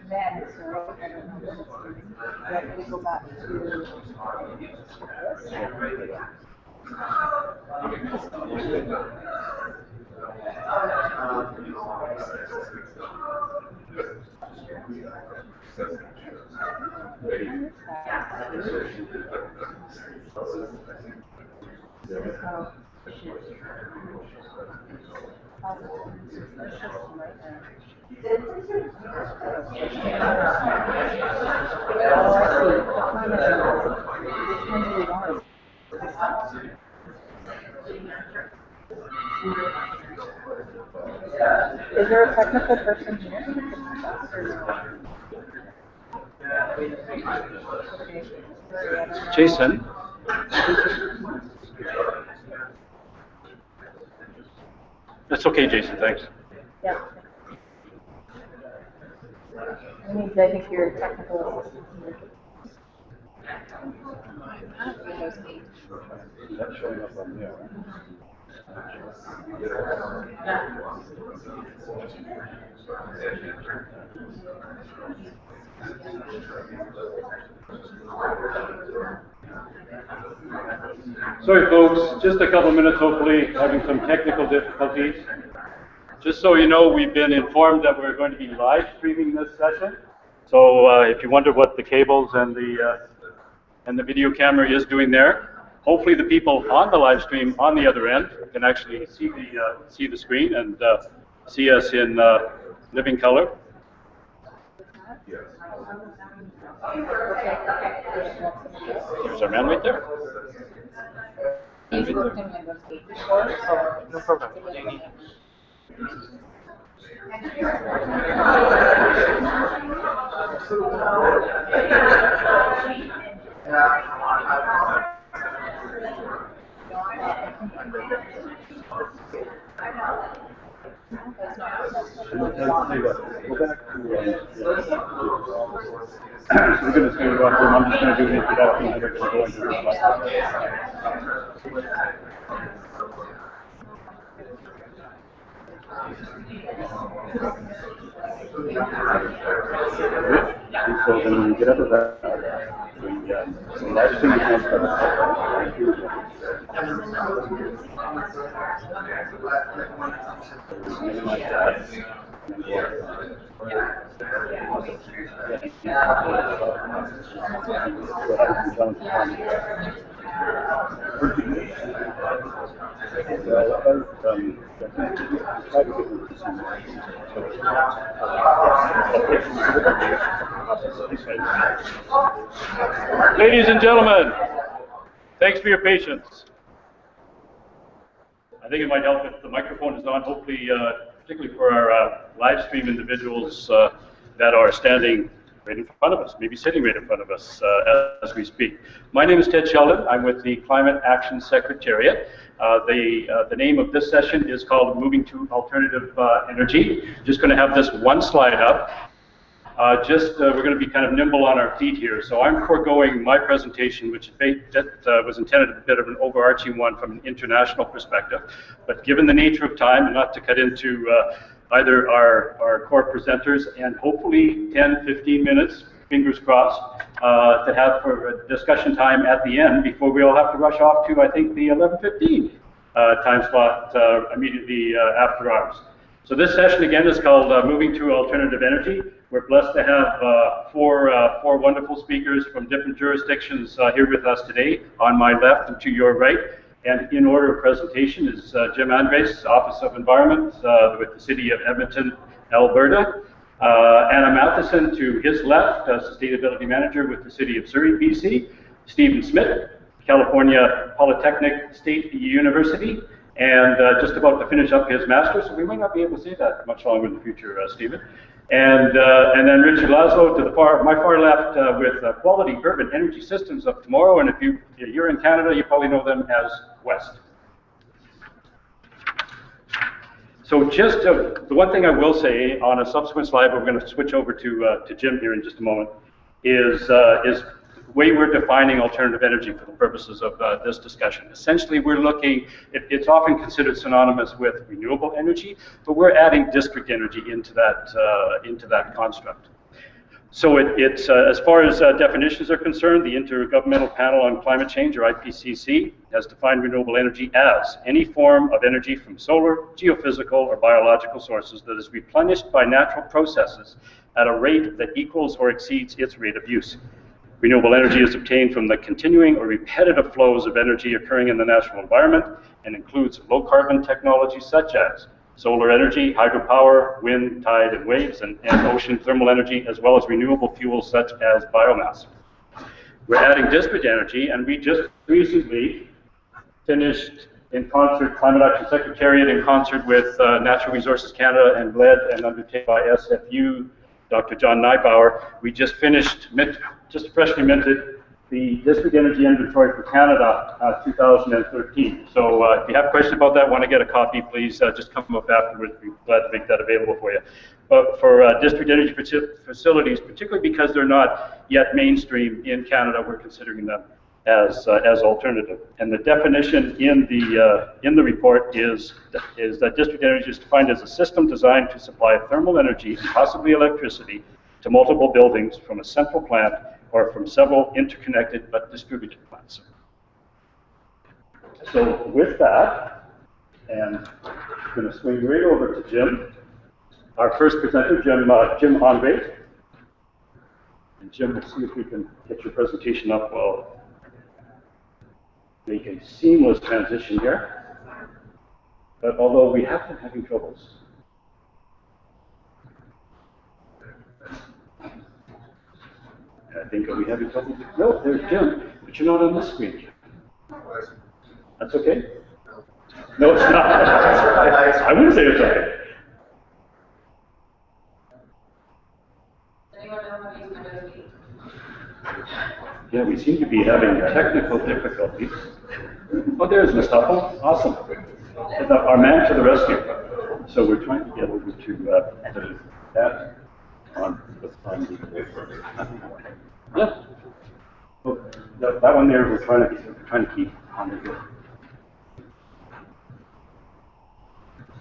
Then, so then we go back to this. Is there a technical person here? Jason. That's okay, Jason, thanks. Yeah. I think you're technical assistant. That's showing up on there. Sorry folks, just a couple minutes hopefully, having some technical difficulties. Just so you know, we've been informed that we're going to be live streaming this session. So if you wonder what the cables and the video camera is doing there, hopefully the people on the live stream on the other end can actually see the screen and see us in living color. There's our man right there. No problem. We're going to see what I'm just going to do an introduction and we're going to go into so then when we get up to that, the live stream becomes Ladies and gentlemen, thanks for your patience. I think it might help if the microphone is on, hopefully, particularly for our live stream individuals that are standing right in front of us, maybe sitting right in front of us as we speak. My name is Ted Sheldon. I'm with the Climate Action Secretariat. The name of this session is called Moving to Alternative Energy. Just going to have this one slide up. We're going to be kind of nimble on our feet here. So I'm foregoing my presentation, which was intended a bit of an overarching one from an international perspective. But given the nature of time, and not to cut into either our core presenters, and hopefully 10, 15 minutes, fingers crossed, to have for a discussion time at the end before we all have to rush off to, I think, the 11:15 time slot immediately after ours. So this session again is called Moving to Alternative Energy. We're blessed to have four wonderful speakers from different jurisdictions here with us today, on my left and to your right. And in order of presentation is Jim Andres, Office of Environment with the City of Edmonton, Alberta. Anna Matheson to his left, Sustainability Manager with the City of Surrey, BC. Stephen Smith, California Polytechnic State University, and just about to finish up his master's, so we might not be able to say that much longer in the future, Stephen. And then Richard Laszlo to my far left with Quality Urban Energy Systems of Tomorrow, and if you're in Canada, you probably know them as West. So just the one thing I will say on a subsequent slide, but we're going to switch over to Jim here in just a moment, is way we're defining alternative energy for the purposes of this discussion. Essentially, we're looking, it's often considered synonymous with renewable energy, but we're adding district energy into that construct. So it's as far as definitions are concerned, the Intergovernmental Panel on Climate Change, or IPCC, has defined renewable energy as any form of energy from solar, geophysical, or biological sources that is replenished by natural processes at a rate that equals or exceeds its rate of use. Renewable energy is obtained from the continuing or repetitive flows of energy occurring in the natural environment and includes low-carbon technologies such as solar energy, hydropower, wind, tide, and waves, and ocean thermal energy, as well as renewable fuels such as biomass. We're adding district energy, and we just recently finished in concert, Climate Action Secretariat in concert with Natural Resources Canada and led and undertaken by SFU, Dr. John Neibauer. We just finished, just freshly minted, the District Energy Inventory for Canada 2013. So if you have questions about that, want to get a copy, please just come up afterwards. We'd be glad to make that available for you. But for district energy facilities, particularly because they're not yet mainstream in Canada, we're considering them as alternative. And the definition in the report is that district energy is defined as a system designed to supply thermal energy and possibly electricity to multiple buildings from a central plant or from several interconnected but distributed plants. So with that, and I'm going to swing right over to Jim, our first presenter, Jim Hanvey. And Jim, we'll see if we can get your presentation up while make a seamless transition here. But although we have been having troubles, I think, are we having trouble? No, there's Jim, but you're not on this screen. That's okay? No, it's not. I wouldn't say it's okay. Does anyone know how to use Windows 8? Yeah, we seem to be having technical difficulties. Oh, there's Mustafa. Awesome. Our man to the rescue. So we're trying to get over to that on the yeah. Oh, that one there we're trying to keep on the go.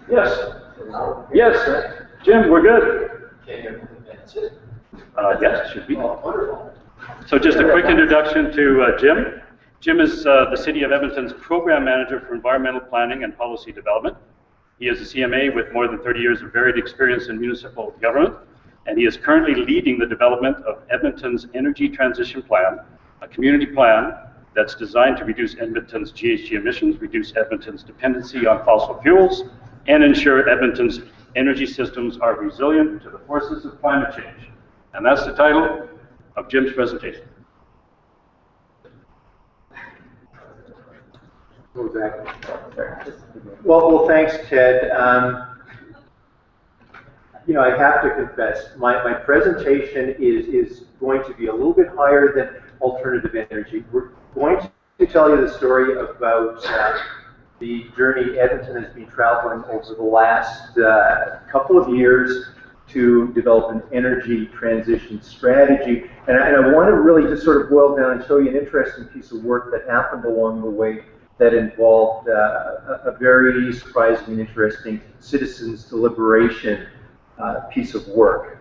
Yes. Yes. Jim, we're good. Yes, it should be. Wonderful. So just a quick introduction to Jim. Jim is the City of Edmonton's Program Manager for Environmental Planning and Policy Development. He is a CMA with more than 30 years of varied experience in municipal government, and he is currently leading the development of Edmonton's Energy Transition Plan, a community plan that's designed to reduce Edmonton's GHG emissions, reduce Edmonton's dependency on fossil fuels, and ensure Edmonton's energy systems are resilient to the forces of climate change. And that's the title of Jim's presentation. Well, thanks, Ted. You know, I have to confess, my presentation is going to be a little bit higher than alternative energy. We're going to tell you the story about the journey Edmonton has been traveling over the last couple of years to develop an energy transition strategy. And I want to really just sort of boil down and show you an interesting piece of work that happened along the way that involved a very surprising and interesting citizens' deliberation piece of work.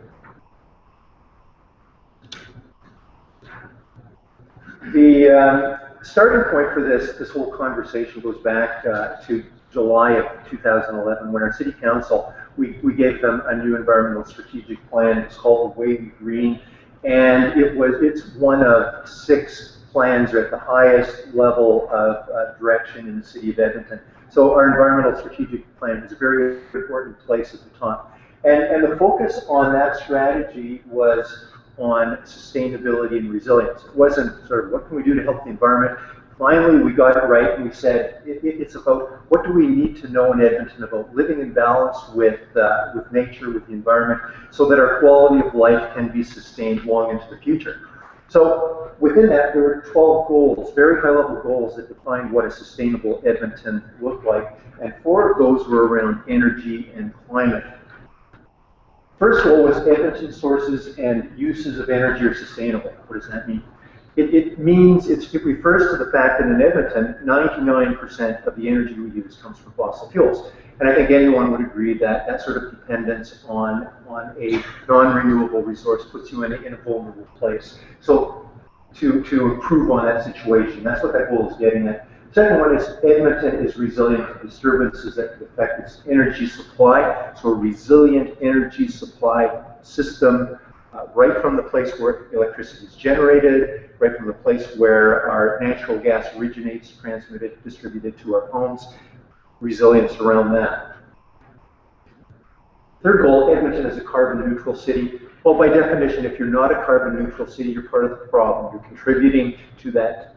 The starting point for this whole conversation goes back to July of 2011, when our City Council, we gave them a new environmental strategic plan. It's called the Wavy Green, and it's one of 6 plans at the highest level of direction in the City of Edmonton. So our environmental strategic plan is a very important place at the top. And the focus on that strategy was on sustainability and resilience. It wasn't sort of what can we do to help the environment. Finally, we got it right, and we said it's about what do we need to know in Edmonton about living in balance with nature, with the environment, so that our quality of life can be sustained long into the future. So within that, there were 12 goals, very high-level goals that defined what a sustainable Edmonton looked like, and 4 of those were around energy and climate. First goal was Edmonton sources and uses of energy are sustainable. What does that mean? it means, it refers to the fact that in Edmonton, 99% of the energy we use comes from fossil fuels. And I think anyone would agree that that sort of dependence on a non-renewable resource puts you in a vulnerable place. So to improve on that situation, that's what that goal is getting at. Second one is Edmonton is resilient to disturbances that could affect its energy supply. So a resilient energy supply system, right from the place where electricity is generated, right from the place where our natural gas originates, transmitted, distributed to our homes, resilience around that. Third goal, Edmonton is a carbon neutral city. Well, by definition, if you're not a carbon neutral city, you're part of the problem. You're contributing to that.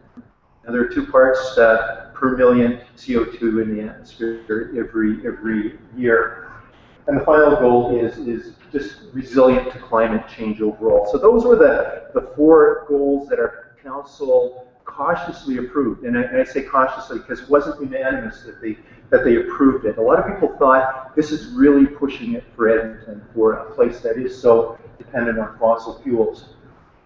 Now, there are 2 parts per million CO2 in the atmosphere every year. And the final goal is just resilient to climate change overall. So those were the 4 goals that our council cautiously approved. And I say cautiously because it wasn't unanimous that they approved it. A lot of people thought this is really pushing it for Edmonton, for a place that is so dependent on fossil fuels.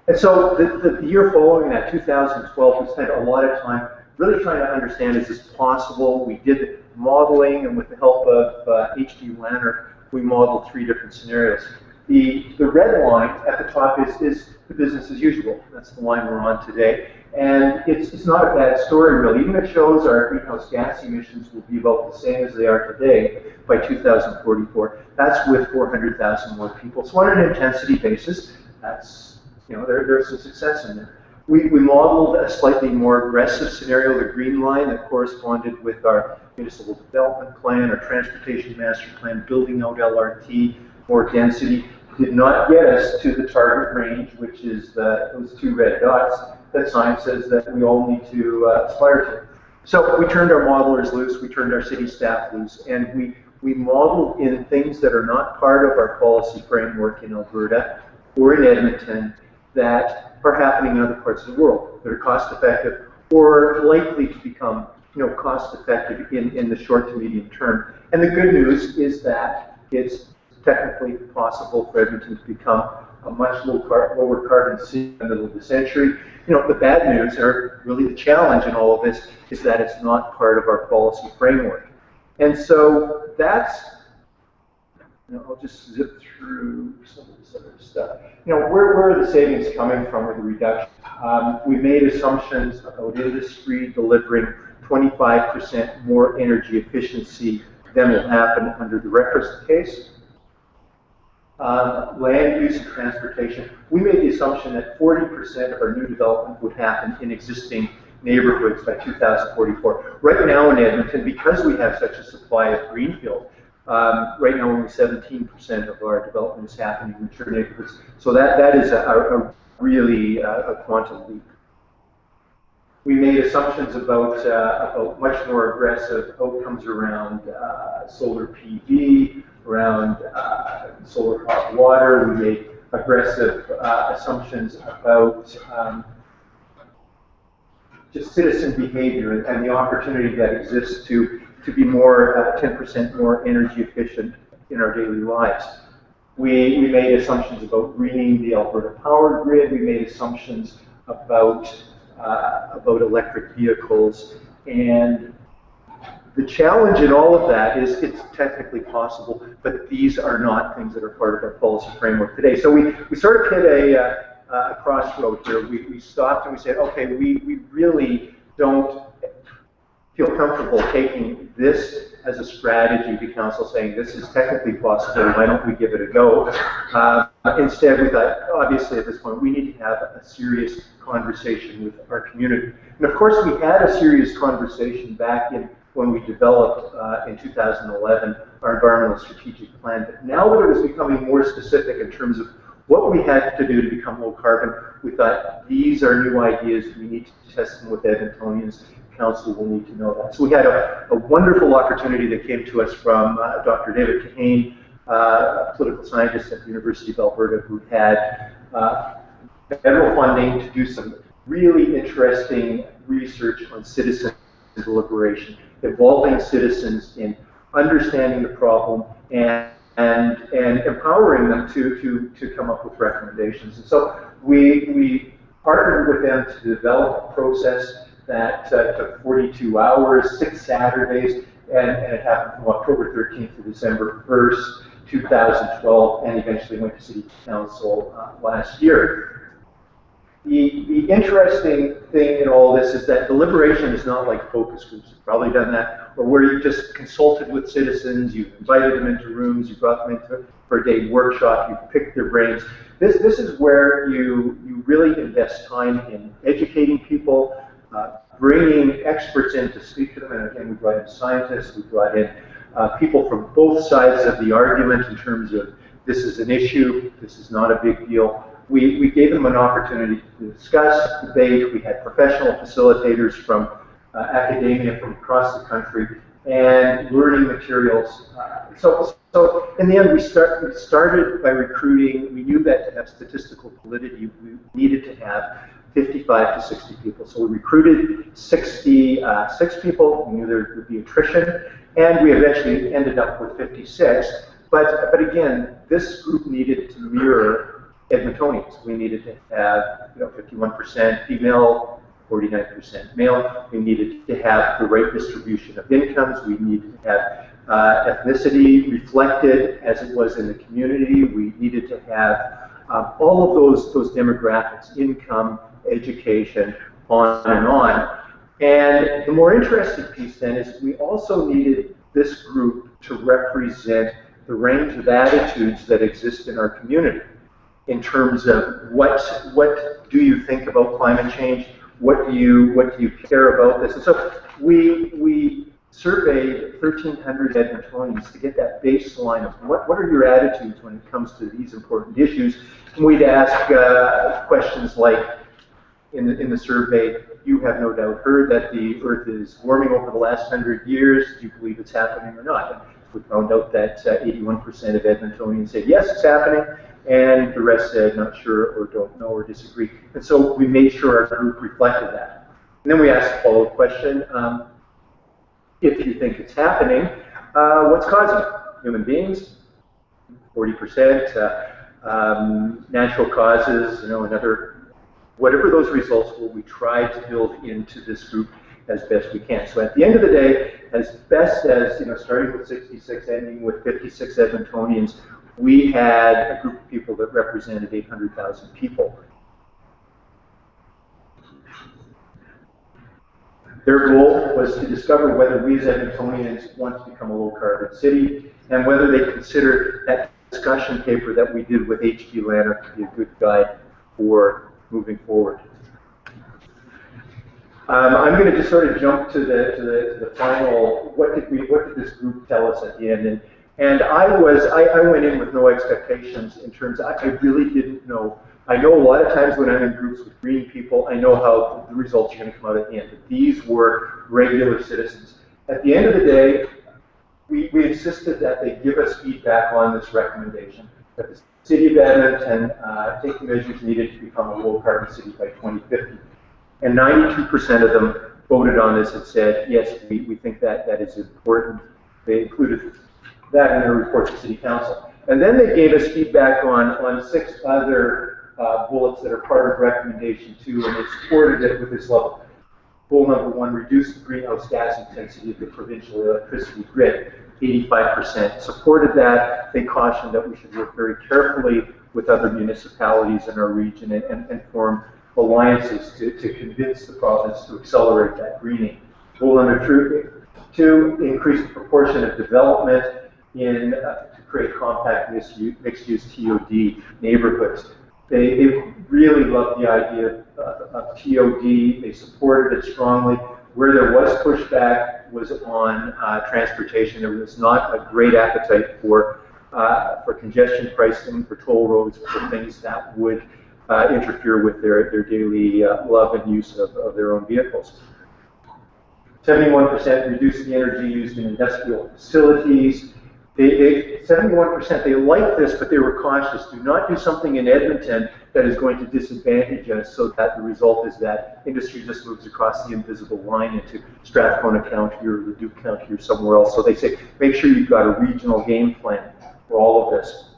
And so the year following that, 2012, we spent a lot of time really trying to understand, is this possible? We did modeling, and with the help of H.D. Lanner, we modeled 3 different scenarios. The red line at the top is the business as usual. That's the line we're on today. And it's not a bad story, really. Even it shows our greenhouse gas emissions will be about the same as they are today by 2044. That's with 400,000 more people. So on an intensity basis, that's, there's some success in there. We modeled a slightly more aggressive scenario, the green line, that corresponded with our municipal development plan, our transportation master plan, building out LRT, more density. Did not get us to the target range, which is those 2 red dots that Cites says that we all need to aspire to. So we turned our modelers loose, we turned our city staff loose, and we modeled in things that are not part of our policy framework in Alberta or in Edmonton that are happening in other parts of the world that are cost effective or likely to become cost effective in the short to medium term. And the good news is that it's technically possible for Edmonton to become a much lower carbon city in the middle of the century. The bad news, or really the challenge in all of this, is that it's not part of our policy framework. And so that's, I'll just zip through some of this other stuff. Where are the savings coming from with the reduction? We made assumptions about industry delivering 25% more energy efficiency than will happen under the reference case. Land use and transportation. We made the assumption that 40% of our new development would happen in existing neighborhoods by 2044. Right now in Edmonton, because we have such a supply of greenfield, right now only 17% of our development is happening in mature neighborhoods. So that is a really a quantum leap. We made assumptions about much more aggressive outcomes around solar PV, around solar hot water. We made aggressive assumptions about just citizen behavior and the opportunity that exists to be more 10% more energy efficient in our daily lives. We made assumptions about greening the Alberta power grid. We made assumptions about electric vehicles, and the challenge in all of that is it's technically possible, but these are not things that are part of our policy framework today. So we sort of hit a crossroad here. We stopped and we said, okay, we really don't feel comfortable taking this as a strategy to council, saying this is technically possible, why don't we give it a go? Instead, we thought, obviously at this point, we need to have a serious conversation with our community. And of course, we had a serious conversation back when we developed in 2011 our environmental strategic plan. But now that it was becoming more specific in terms of what we had to do to become low carbon, we thought these are new ideas. We need to test them with Edmontonians. Council will need to know that. So we had a wonderful opportunity that came to us from Dr. David Kahane, a political scientist at the University of Alberta, who had federal funding to do some really interesting research on citizen deliberation, involving citizens in understanding the problem and empowering them to come up with recommendations. And so we partnered with them to develop a process that took 42 hours, 6 Saturdays, and it happened from October 13th to December 1st, 2012, and eventually went to City Council last year. The interesting thing in all this is that deliberation is not like focus groups. You've probably done that, or where you just consulted with citizens, you've invited them into rooms, you brought them into for a day workshop, you picked their brains. This is where you really invest time in educating people, bringing experts in to speak to them. And again, we brought in scientists, we brought in people from both sides of the argument in terms of this is an issue, this is not a big deal. We gave them an opportunity to discuss, debate. We had professional facilitators from academia from across the country and learning materials. So in the end, we started by recruiting. We knew that to have statistical validity, we needed to have 55 to 60 people. So we recruited 66 people. We knew there would be attrition, and we eventually ended up with 56. But again, this group needed to mirror Edmontonians. We needed to have 51% female, 49% male. We needed to have the right distribution of incomes. We needed to have ethnicity reflected as it was in the community. We needed to have all of those demographics, income, education, on and on. And the more interesting piece then is we also needed this group to represent the range of attitudes that exist in our community in terms of what do you think about climate change, what do you care about this. And so we surveyed 1,300 Edmontonians to get that baseline of what are your attitudes when it comes to these important issues. And we'd ask questions like, in the survey, you have no doubt heard that the Earth is warming over the last 100 years. Do you believe it's happening or not? And we found out that 81% of Edmontonians said, yes, it's happening, and the rest said not sure or don't know or disagree. And so we made sure our group reflected that. And then we asked a follow-up question. If you think it's happening, what's causing it? Human beings, 40%, natural causes, another. Whatever those results were, we tried to build into this group as best we can. So at the end of the day, as best as, starting with 66, ending with 56 Edmontonians, we had a group of people that represented 800,000 people. Their goal was to discover whether we as Edmontonians want to become a low-carbon city, and whether they consider that discussion paper that we did with H.G. Lanner to be a good guide for moving forward. I'm going to just sort of jump to the final. What did this group tell us at the end? And I went in with no expectations in terms. I really didn't know. I know a lot of times when I'm in groups with green people, I know how the results are going to come out at the end. But these were regular citizens. At the end of the day, we insisted that they give us feedback on this recommendation. That the City of Edmonton take the measures needed to become a low-carbon city by 2050. And 92% of them voted on this and said, yes, we think that is important. They included that in their report to City Council. And then they gave us feedback on 6 other bullets that are part of recommendation 2, and they supported it with this level. Goal number 1, reduce the greenhouse gas intensity of the provincial electricity grid. 85% supported that. They cautioned that we should work very carefully with other municipalities in our region and form alliances to convince the province to accelerate that greening. Goal number 2, increase the proportion of development to create compact mixed-use TOD neighborhoods. They really loved the idea of TOD. They supported it strongly. Where there was pushback was on transportation. There was not a great appetite for congestion pricing, for toll roads, for things that would interfere with their daily love and use of their own vehicles. 71% reduced the energy used in industrial facilities. 71%, they liked this, but they were cautious. Do not do something in Edmonton that is going to disadvantage us so that the result is that industry just moves across the invisible line into Strathcona County or Leduc County or somewhere else. So they say, make sure you've got a regional game plan for all of this.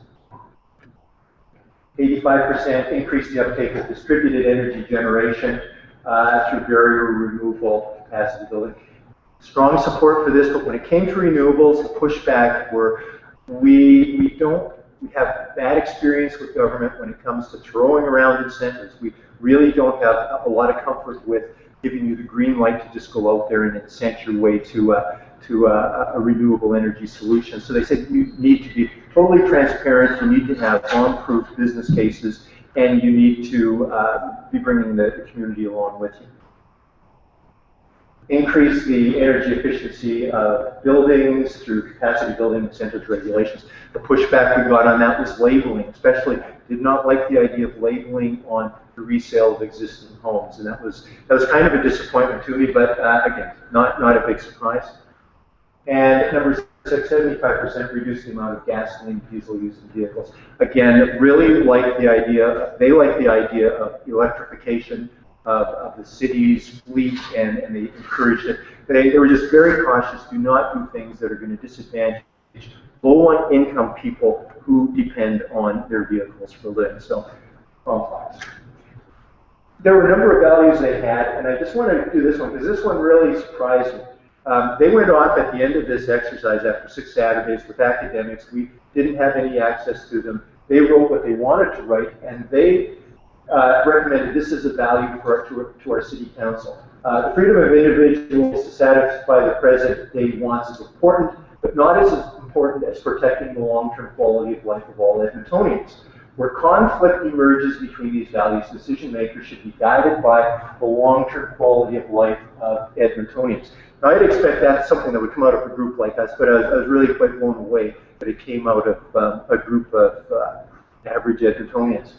85% increase the uptake of distributed energy generation through barrier removal, capacity building. Strong support for this, but when it came to renewables, the pushback were we have bad experience with government when it comes to throwing around incentives. We really don't have a lot of comfort with giving you the green light to just go out there and incent your way to a renewable energy solution. So they said you need to be totally transparent, you need to have bomb-proof business cases, and you need to be bringing the community along with you. Increase the energy efficiency of buildings through capacity building incentives regulations. The pushback we got on that was labeling, especially did not like the idea of labeling on the resale of existing homes, and that was kind of a disappointment to me, but again, not a big surprise. And number 6, 75% reduce the amount of gasoline, diesel used in vehicles. Again, really like the idea, they like the idea of electrification of the city's fleet, and they encouraged it. They were just very cautious. Do not do things that are going to disadvantage low-income people who depend on their vehicles for living. So, there were a number of values they had, and I just want to do this one because this one really surprised me. They went off at the end of this exercise after 6 Saturdays with academics. We didn't have any access to them. They wrote what they wanted to write, and they recommended this as a value to our city council. The freedom of individuals to satisfy the present day wants is important, but not as important as protecting the long-term quality of life of all Edmontonians. Where conflict emerges between these values, decision makers should be guided by the long-term quality of life of Edmontonians. Now, I'd expect that's something that would come out of a group like us, but I was really quite blown away that it came out of a group of average Edmontonians.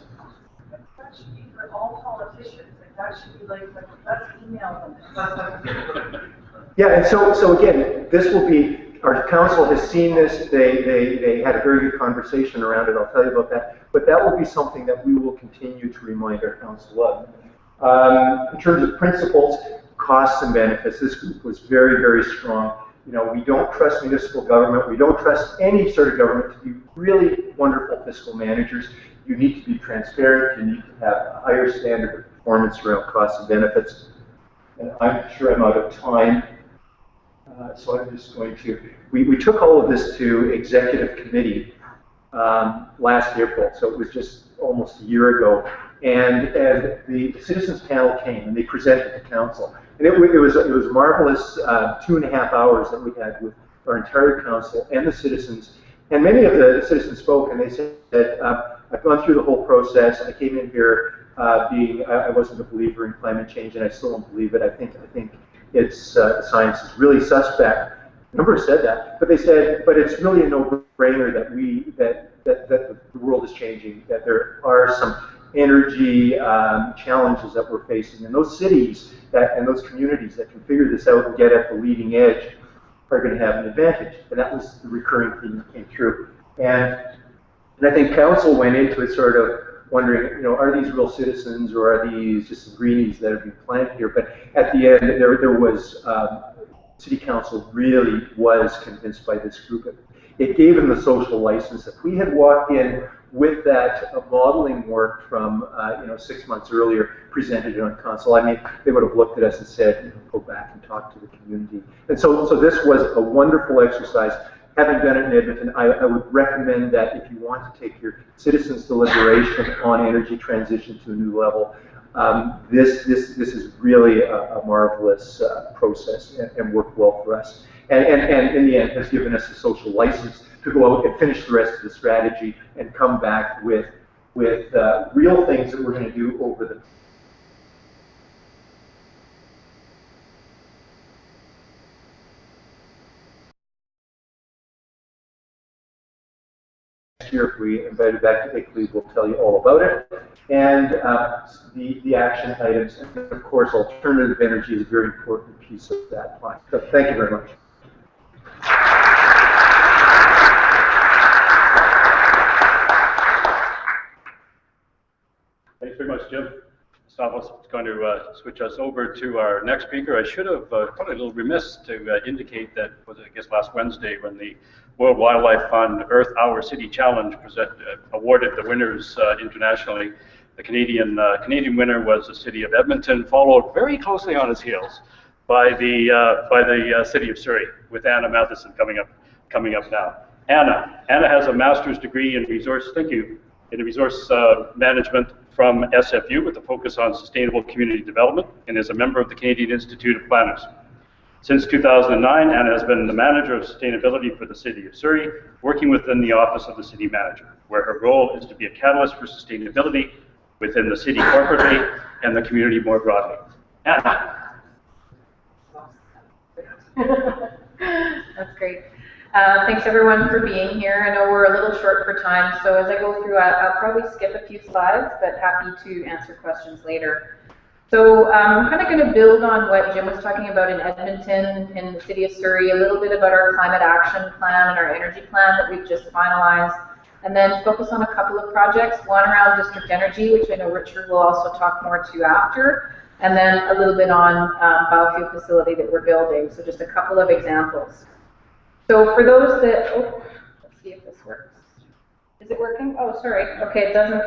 That should be for all politicians. Like, that should be like, let's email them. Yeah, and so again, this will be, our council has seen this, they had a very good conversation around it, I'll tell you about that, but that will be something that we will continue to remind our council of. In terms of principles, costs and benefits, this group was very, very strong. You know, we don't trust municipal government, we don't trust any sort of government to be really wonderful fiscal managers. You need to be transparent, you need to have a higher standard of performance around costs and benefits. And I'm sure I'm out of time. So I'm just going to, we took all of this to executive committee last April, so it was just almost a year ago, and the citizens panel came and they presented to council, and it was a marvelous 2.5 hours that we had with our entire council and the citizens, and many of the citizens spoke and they said that I've gone through the whole process. I came in here I wasn't a believer in climate change, and I still don't believe it. I think it's science is really suspect. A number said that, but they said, but it's really a no-brainer that the world is changing, that there are some energy challenges that we're facing, and those cities and those communities that can figure this out and get at the leading edge are going to have an advantage. And that was the recurring theme that came through. And I think council went into it sort of wondering, you know, are these real citizens or are these just some greenies that have been planted here? But at the end, there was, city council really was convinced by this group. It gave them the social license. If we had walked in with that modeling work from, 6 months earlier, presented it on council, I mean, they would have looked at us and said, you know, go back and talk to the community. And so this was a wonderful exercise. Having done it in Edmonton, I would recommend that if you want to take your citizens' deliberation on energy transition to a new level, this is really a marvelous process and worked well for us. And in the end has given us a social license to go out and finish the rest of the strategy and come back with real things that we're going to do over the year. If we invite it back to Italy, we'll tell you all about it. And the action items, and of course, alternative energy is a very important piece of that plan. So thank you very much. Thanks very much, Jim. Stavros is going to switch us over to our next speaker. I should have probably a little remiss to indicate that was, I guess, last Wednesday when the World Wildlife Fund Earth Hour City Challenge awarded the winners internationally. The Canadian winner was the city of Edmonton, followed very closely on its heels by the city of Surrey, with Anna Matheson coming up now. Anna has a master's degree in resource management from SFU with a focus on sustainable community development, and is a member of the Canadian Institute of Planners. Since 2009, Anna has been the manager of sustainability for the city of Surrey, working within the office of the city manager, where her role is to be a catalyst for sustainability within the city corporately and the community more broadly. Anna. That's great. Thanks everyone for being here. I know we're a little short for time, so as I go through, I'll probably skip a few slides, but happy to answer questions later. So I'm kind of going to build on what Jim was talking about in Edmonton, in the city of Surrey, a little bit about our climate action plan and our energy plan that we've just finalized, and then focus on a couple of projects, one around district energy, which I know Richard will also talk more to after, and then a little bit on biofuel facility that we're building. So just a couple of examples. So for those that, let's see if this works. Is it working? Oh, sorry. Okay, it doesn't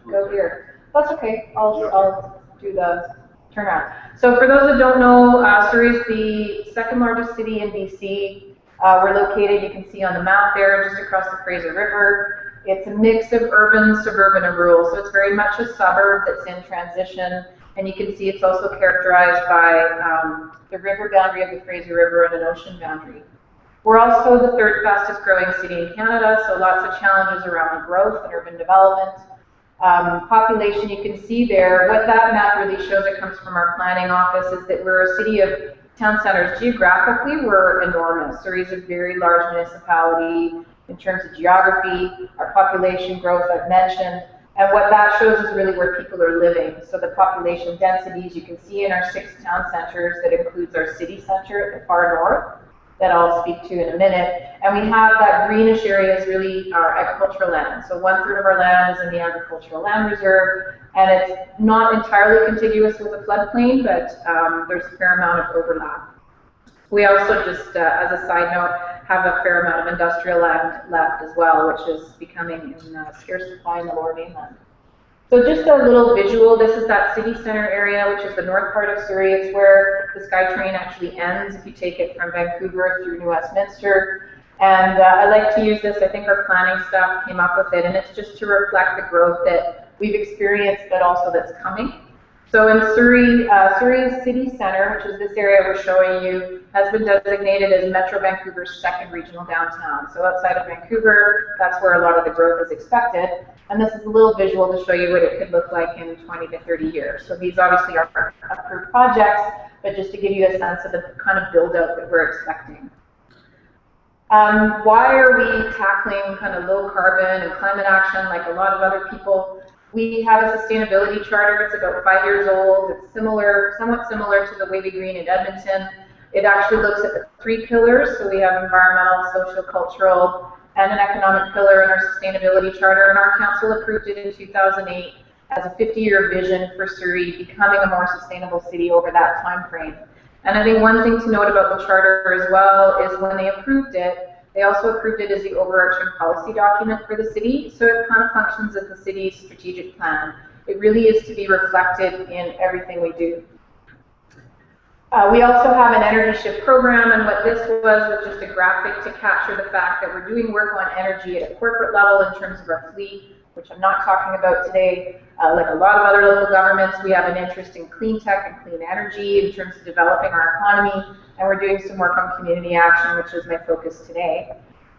go here. That's okay. I'll do the turnaround. So for those that don't know, Surrey is the second largest city in BC. We're located, you can see on the map there, just across the Fraser River. It's a mix of urban, suburban, and rural. So it's very much a suburb that's in transition. And you can see it's also characterized by the river boundary of the Fraser River and an ocean boundary. We're also the third fastest growing city in Canada, so lots of challenges around growth and urban development. Population, you can see there, what that map really shows, it comes from our planning office, is that we're a city of town centers. Geographically, we're enormous. Surrey is a very large municipality in terms of geography, our population growth I've mentioned, and what that shows is really where people are living. So the population densities you can see in our 6 town centers, that includes our city center at the far north, that I'll speak to in a minute. And we have that greenish area is really our agricultural land. So 1/3 of our land is in the agricultural land reserve, and it's not entirely contiguous with the floodplain, but there's a fair amount of overlap. We also just, as a side note, have a fair amount of industrial land left as well, which is becoming in scarce supply in the Lower Mainland. So just a little visual, this is that city center area, which is the north part of Surrey. It's where the SkyTrain actually ends if you take it from Vancouver through New Westminster. And I like to use this, I think our planning staff came up with it, and it's just to reflect the growth that we've experienced, but also that's coming. So in Surrey, Surrey's city center, which is this area we're showing you, has been designated as Metro Vancouver's second regional downtown. So outside of Vancouver, that's where a lot of the growth is expected. And this is a little visual to show you what it could look like in 20 to 30 years. So these obviously are approved projects, but just to give you a sense of the kind of build-out that we're expecting. Why are we tackling kind of low carbon and climate action like a lot of other people? We have a sustainability charter. It's about 5 years old. It's similar, somewhat similar to the Wavy Green in Edmonton. It actually looks at the 3 pillars. So we have environmental, social, cultural, and an economic pillar in our sustainability charter. And our council approved it in 2008 as a 50-year vision for Surrey becoming a more sustainable city over that time frame. And I think one thing to note about the charter as well is when they approved it, they also approved it as the overarching policy document for the city, so it kind of functions as the city's strategic plan. It really is to be reflected in everything we do. We also have an energy shift program, and what this was just a graphic to capture the fact that we're doing work on energy at a corporate level in terms of our fleet, which I'm not talking about today. Like a lot of other local governments, we have an interest in clean tech and clean energy in terms of developing our economy, and we're doing some work on community action, which is my focus today.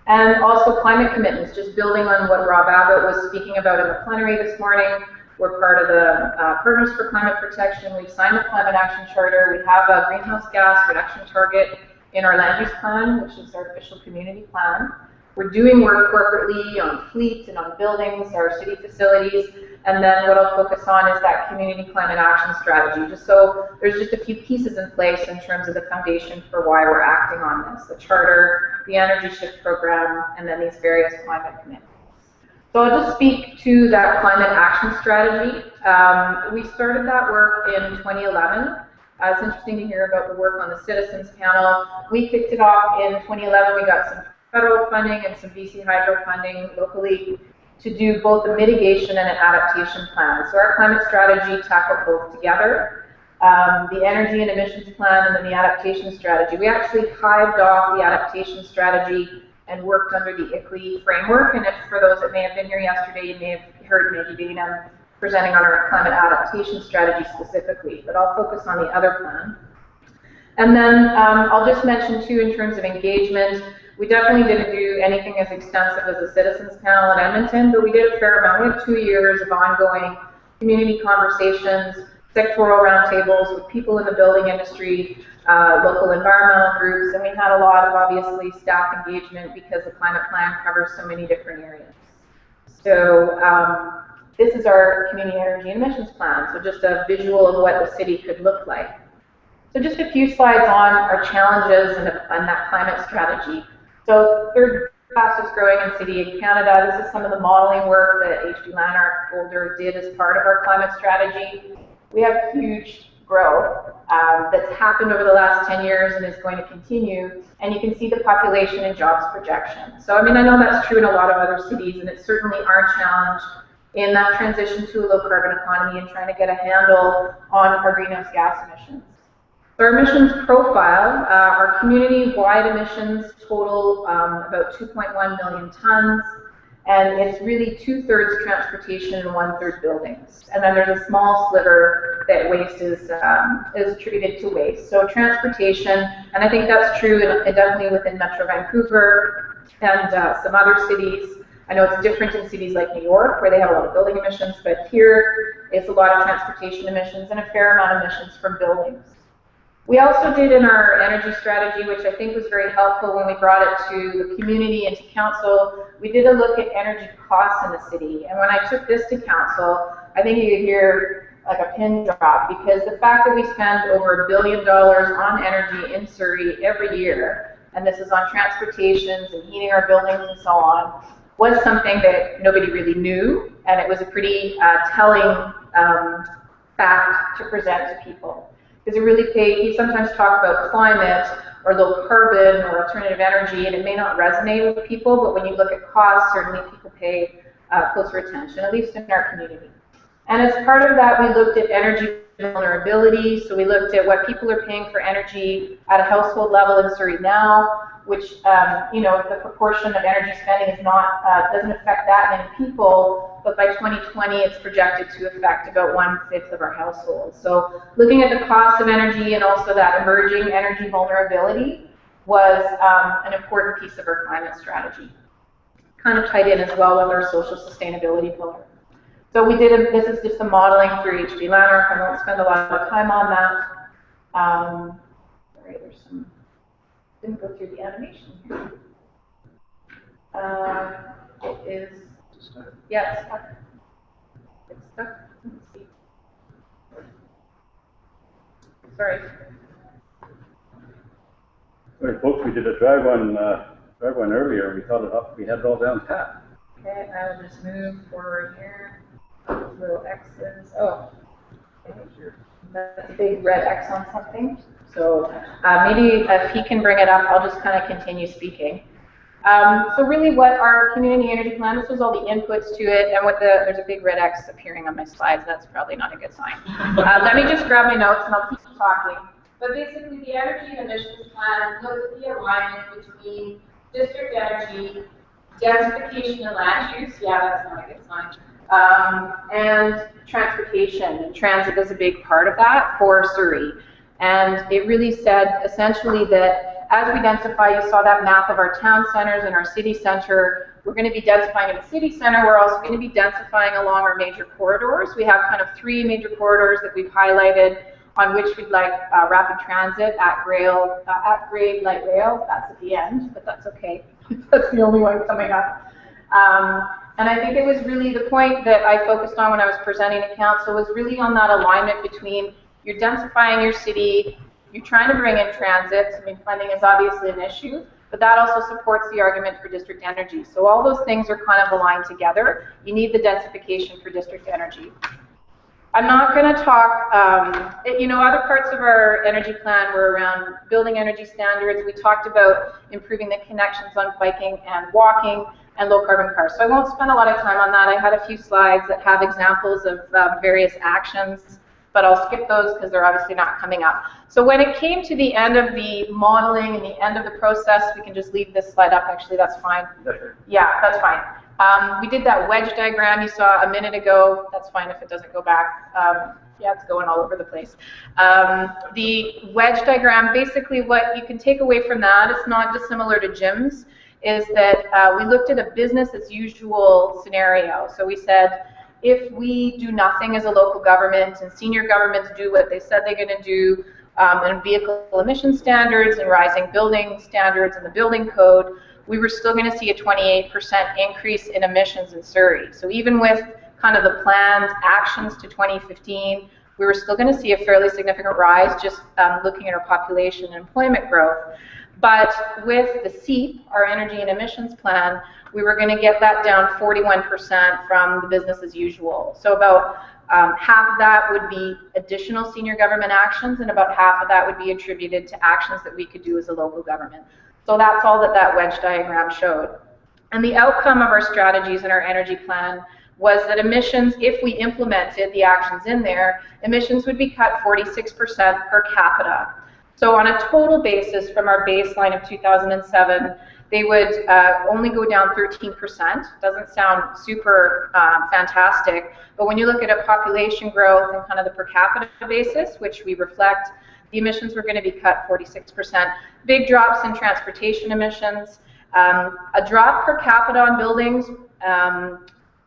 And also climate commitments, just building on what Rob Abbott was speaking about in the plenary this morning. We're part of the Partners for Climate Protection. We've signed the Climate Action Charter. We have a greenhouse gas reduction target in our land use plan, which is our official community plan. We're doing work corporately on fleet and on buildings, our city facilities, and then what I'll focus on is that community climate action strategy. Just so there's just a few pieces in place in terms of the foundation for why we're acting on this: the charter, the energy shift program, and then these various climate commitments. So I'll just speak to that climate action strategy. We started that work in 2011. It's interesting to hear about the work on the citizens panel. We kicked it off in 2011. We got some federal funding and some BC Hydro funding locally to do both a mitigation and an adaptation plan. So our climate strategy tackled both together. The energy and emissions plan and then the adaptation strategy. We actually hived off the adaptation strategy and worked under the ICLEI framework. And if for those that may have been here yesterday, you may have heard Maggie Bainham presenting on our climate adaptation strategy specifically, but I'll focus on the other plan. And then I'll just mention too, in terms of engagement, we definitely didn't do anything as extensive as the citizens panel in Edmonton, but we did a fair amount. We had 2 years of ongoing community conversations, sectoral roundtables with people in the building industry, local environmental groups, and we had a lot of obviously staff engagement because the climate plan covers so many different areas. So this is our community energy and emissions plan, so just a visual of what the city could look like. So just a few slides on our challenges and that climate strategy. So third fastest growing in city in Canada. This is some of the modeling work that H.D. Lanark Boulder did as part of our climate strategy. We have huge growth that's happened over the last 10 years and is going to continue. And you can see the population and jobs projection. So I mean, I know that's true in a lot of other cities, and it's certainly our challenge in that transition to a low carbon economy and trying to get a handle on our greenhouse gas emissions. So our emissions profile, our community-wide emissions total about 2.1 million tons, and it's really 2/3 transportation and 1/3 buildings. And then there's a small sliver that waste is attributed to waste. So transportation, and I think that's true definitely within Metro Vancouver and some other cities. I know it's different in cities like New York, where they have a lot of building emissions, but here it's a lot of transportation emissions and a fair amount of emissions from buildings. We also did in our energy strategy, which I think was very helpful when we brought it to the community and to council, we did a look at energy costs in the city. And when I took this to council, I think you could hear like a pin drop, because the fact that we spend over $1 billion on energy in Surrey every year, and this is on transportations and heating our buildings and so on, was something that nobody really knew, and it was a pretty telling fact to present to people. Because it really you sometimes talk about climate or low carbon or alternative energy, and it may not resonate with people, but when you look at costs, certainly people pay closer attention, at least in our community. And as part of that, we looked at energy vulnerability. So we looked at what people are paying for energy at a household level in Surrey now, which, you know, the proportion of energy spending is not, doesn't affect that many people, but by 2020, it's projected to affect about 1/5 of our households. So looking at the cost of energy and also that emerging energy vulnerability was an important piece of our climate strategy. Kind of tied in as well with our social sustainability pillar. So we did, this is just a modeling through H.D. Lanark. I won't spend a lot of time on that. Sorry, there's some, didn't go through the animation here. It is, yeah, it's stuck. It's stuck. Let's see. Sorry. Sorry, folks, we did a drive one earlier. We thought we had it all down pat. Okay, I will just move forward here. Little X's. Oh, that's a big red X on something. So maybe if he can bring it up, I'll just kind of continue speaking. So really what our community energy plan, this was all the inputs to it, and what there's a big red X appearing on my slides. That's probably not a good sign. Let me just grab my notes and I'll keep talking. But basically the energy and emissions plan looks at the alignment between district energy, densification and land use, yeah, that's not a good sign, and transportation. And transit is a big part of that for Surrey. And it really said essentially that as we densify, you saw that map of our town centers and our city center, we're going to be densifying in the city center. We're also going to be densifying along our major corridors. We have kind of 3 major corridors that we've highlighted on which we'd like rapid transit at grade light rail. That's at the end, but that's okay. That's the only one coming up. And I think it was really the point that I focused on when I was presenting to council was really on that alignment between you're densifying your city, you're trying to bring in transit. I mean, funding is obviously an issue, but that also supports the argument for district energy. So all those things are kind of aligned together. You need the densification for district energy. I'm not going to talk, other parts of our energy plan were around building energy standards. We talked about improving the connections on biking and walking and low carbon cars. So I won't spend a lot of time on that. I had a few slides that have examples of various actions, but I'll skip those because they're obviously not coming up. So when it came to the end of the modeling and the end of the process, we can just leave this slide up. Actually, that's fine. Yeah, that's fine. We did that wedge diagram you saw a minute ago. That's fine if it doesn't go back. Yeah, it's going all over the place. The wedge diagram, basically what you can take away from that, it's not dissimilar to Jim's, is that we looked at a business as usual scenario. So we said, if we do nothing as a local government and senior governments do what they said they're going to do, and vehicle emission standards and rising building standards and the building code, we were still going to see a 28% increase in emissions in Surrey. So even with kind of the planned actions to 2015, we were still going to see a fairly significant rise just looking at our population and employment growth. But with the CEAP, our energy and emissions plan, we were going to get that down 41% from the business as usual. So about half of that would be additional senior government actions, and about half of that would be attributed to actions that we could do as a local government. So that's all that that wedge diagram showed. And the outcome of our strategies in our energy plan was that emissions, if we implemented the actions in there, emissions would be cut 46% per capita. So on a total basis from our baseline of 2007, they would only go down 13%. Doesn't sound super fantastic, but when you look at a population growth and kind of the per capita basis, which we reflect, the emissions were going to be cut 46%. Big drops in transportation emissions, a drop per capita on buildings,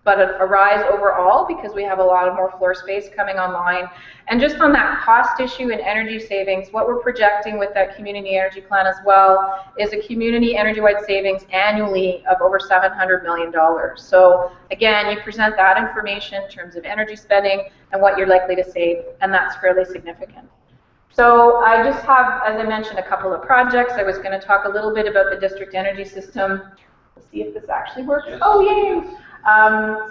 but a rise overall because we have a lot of more floor space coming online. And just on that cost issue and energy savings, what we're projecting with that community energy plan as well is a community energy-wide savings annually of over $700 million. So again, you present that information in terms of energy spending and what you're likely to save, and that's fairly significant. So I just have, as I mentioned, a couple of projects. I was going to talk a little bit about the district energy system. Let's see if this actually works. Oh, yay!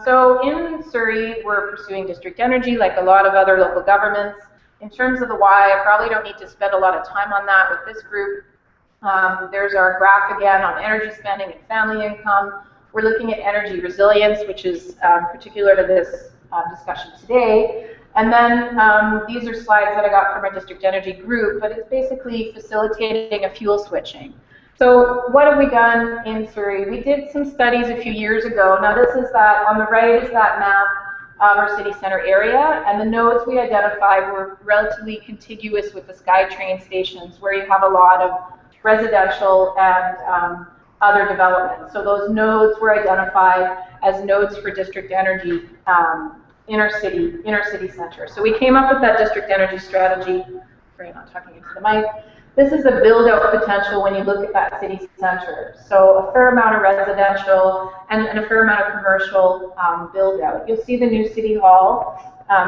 So in Surrey, we're pursuing district energy like a lot of other local governments. In terms of the why, I probably don't need to spend a lot of time on that with this group. There's our graph again on energy spending and family income. We're looking at energy resilience, which is particular to this discussion today. And then these are slides that I got from our district energy group, but it's basically facilitating a fuel switching. So what have we done in Surrey? We did some studies a few years ago. Now this is that, on the right is that map of our city center area, and the nodes we identified were relatively contiguous with the SkyTrain stations where you have a lot of residential and other development. So those nodes were identified as nodes for district energy inner city center. So we came up with that district energy strategy. Sorry, I'm not talking into the mic. This is the build-out potential when you look at that city center. So a fair amount of residential and a fair amount of commercial build-out. You'll see the new city hall.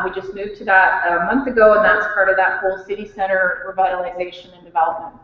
We just moved to that a month ago, and that's part of that whole city center revitalization and development.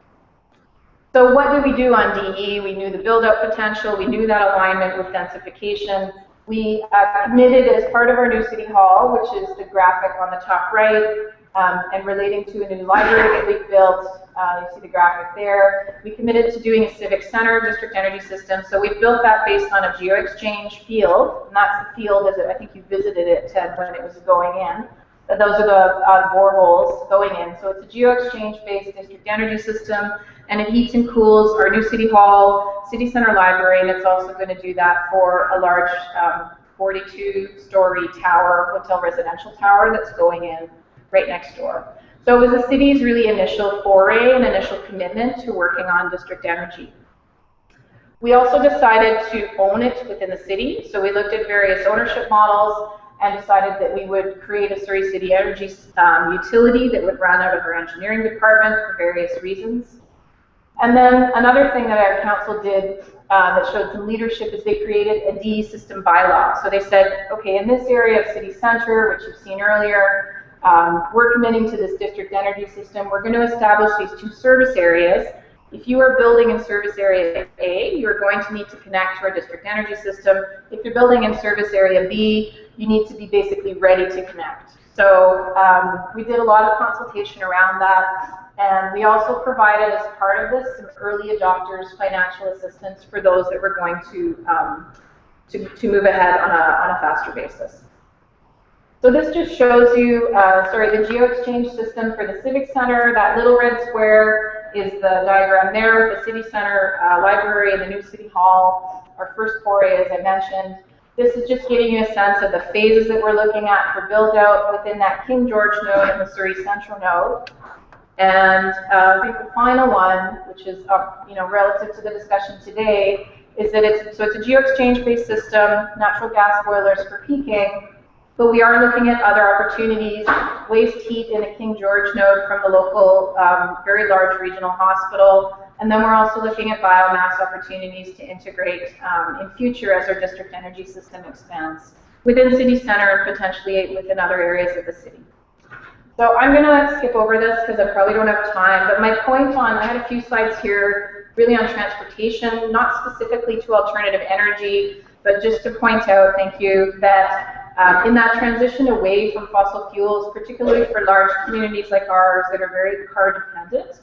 So what did we do on DE? We knew the build-out potential. We knew that alignment with densification. We committed as part of our new city hall, which is the graphic on the top right, and relating to a new library that we've built. You see the graphic there. We committed to doing a civic center district energy system. So we built that based on a geo-exchange field, and that's the field, as I think you visited it, Ted, when it was going in. Those are the boreholes going in. So it's a geo-exchange based district energy system, and it heats and cools our new city hall, city center library, and it's also going to do that for a large 42-story tower, hotel residential tower that's going in right next door. So it was the city's really initial foray and initial commitment to working on district energy. We also decided to own it within the city. So we looked at various ownership models and decided that we would create a Surrey City Energy utility that would run out of our engineering department for various reasons. And then another thing that our council did that showed some leadership is they created a DE system bylaw. So they said, okay, in this area of city center, which you've seen earlier, we're committing to this district energy system. We're going to establish these two service areas, If you are building in service area A, you're going to need to connect to our district energy system. If you're building in service area B, you need to be basically ready to connect. So we did a lot of consultation around that, and we also provided, as part of this, some early adopters financial assistance for those that were going to move ahead on a faster basis. So this just shows you, the geo-exchange system for the Civic Center. That little red square is the diagram there, the City Center library and the new City Hall, our first foray, as I mentioned. This is just giving you a sense of the phases that we're looking at for build-out within that King George node and the Surrey Central node. And I think the final one, which is relative to the discussion today, is that it's a geo-exchange-based system, natural gas boilers for peaking, but we are looking at other opportunities, waste heat in a King George node from the local, very large regional hospital. And then we're also looking at biomass opportunities to integrate in future as our district energy system expands within City Center and potentially within other areas of the city. So I'm going to skip over this because I probably don't have time, but my point I had a few slides here really on transportation, not specifically to alternative energy, but just to point out, thank you, that in that transition away from fossil fuels, particularly for large communities like ours that are very car dependent,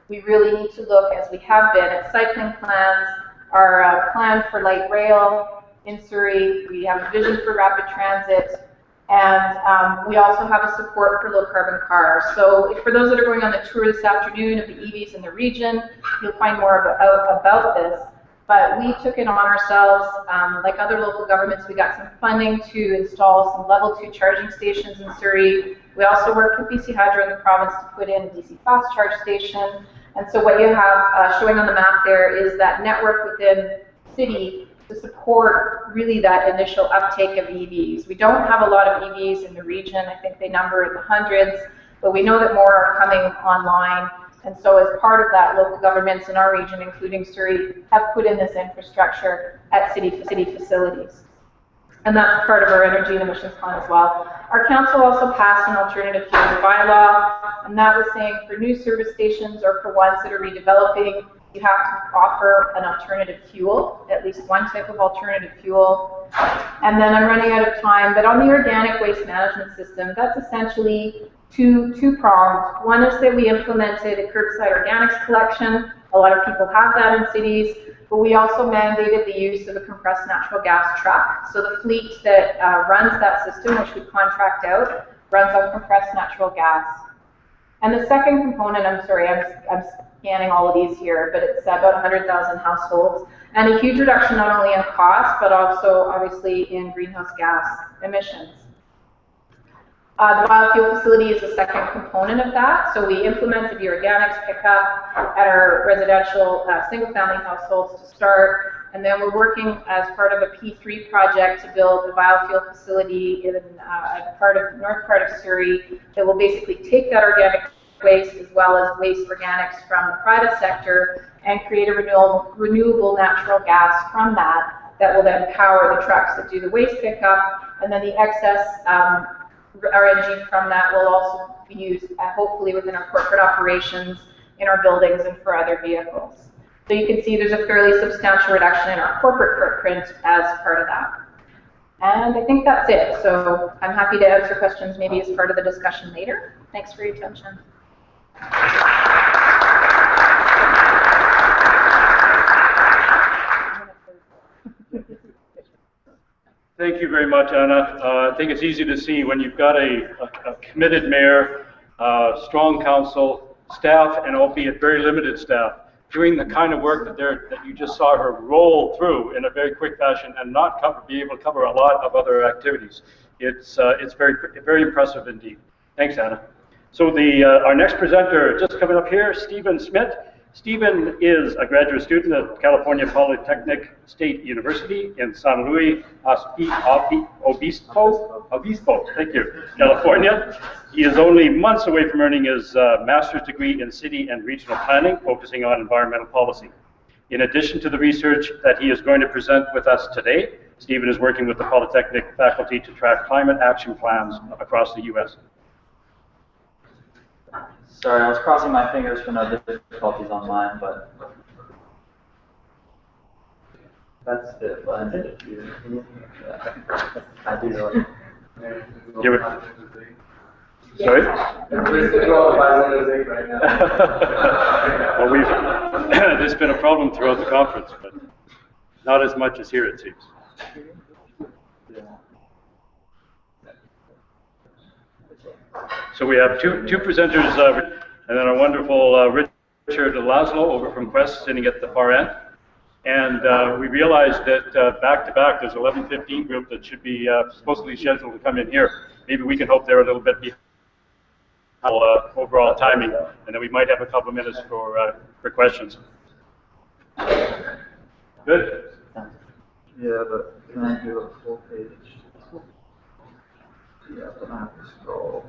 we really need to look, as we have been, at cycling plans, our plan for light rail in Surrey. We have a vision for rapid transit, and we also have a support for low carbon cars. So for those that are going on the tour this afternoon of the EVs in the region, you'll find more about this. But we took it on ourselves, like other local governments. We got some funding to install some level 2 charging stations in Surrey. We also worked with BC Hydro in the province to put in a DC fast charge station. And so what you have showing on the map there is that network within city to support really that initial uptake of EVs. We don't have a lot of EVs in the region. I think they number in the hundreds, but we know that more are coming online. And so as part of that, local governments in our region, including Surrey, have put in this infrastructure at city facilities. And that's part of our energy and emissions plan as well. Our council also passed an alternative fuel bylaw, and that was saying for new service stations or for ones that are redeveloping, you have to offer an alternative fuel, at least one type of alternative fuel. And then I'm running out of time, but on the organic waste management system, that's essentially two-pronged. One is that we implemented a curbside organics collection. A lot of people have that in cities, but we also mandated the use of a compressed natural gas truck. So the fleet that runs that system, which we contract out, runs on compressed natural gas. And the second component, I'm scanning all of these here, but it's about 100,000 households, and a huge reduction not only in cost, but also obviously in greenhouse gas emissions. The biofuel facility is the second component of that. So we implemented the organics pickup at our residential single-family households to start, and then we're working as part of a P3 project to build a biofuel facility in north part of Surrey that will basically take that organic waste as well as waste organics from the private sector and create a renewable natural gas from that will then power the trucks that do the waste pickup, and then the excess RNG from that will also be used hopefully within our corporate operations, in our buildings, and for other vehicles. So you can see there's a fairly substantial reduction in our corporate footprint as part of that. And I think that's it. So I'm happy to answer questions maybe as part of the discussion later. Thanks for your attention. Thank you very much, Anna. I think it's easy to see when you've got a committed mayor, strong council, staff, and albeit very limited staff, doing the kind of work that you just saw her roll through in a very quick fashion and be able to cover a lot of other activities. It's very impressive indeed. Thanks, Anna. So our next presenter, just coming up here, Stephen Smith. Stephen is a graduate student at California Polytechnic State University in San Luis Obispo, thank you, California. He is only months away from earning his master's degree in city and regional planning, focusing on environmental policy. In addition to the research that he is going to present with us today, Stephen is working with the Polytechnic faculty to track climate action plans across the U.S. Sorry, I was crossing my fingers for no difficulties on mine, but that's it. But I did it here. Yeah. I do really. You were, sorry? Well, there's been a problem throughout the conference, but not as much as here, it seems. So we have two presenters, and then our wonderful Richard Laszlo over from Quest sitting at the far end. And we realized that back to back, there's 11:15 group that should be supposedly scheduled to come in here. Maybe we can hope they're a little bit behind overall timing, and then we might have a couple of minutes for questions. Good. Yeah, but can I do a full page? Yeah, but I have to scroll.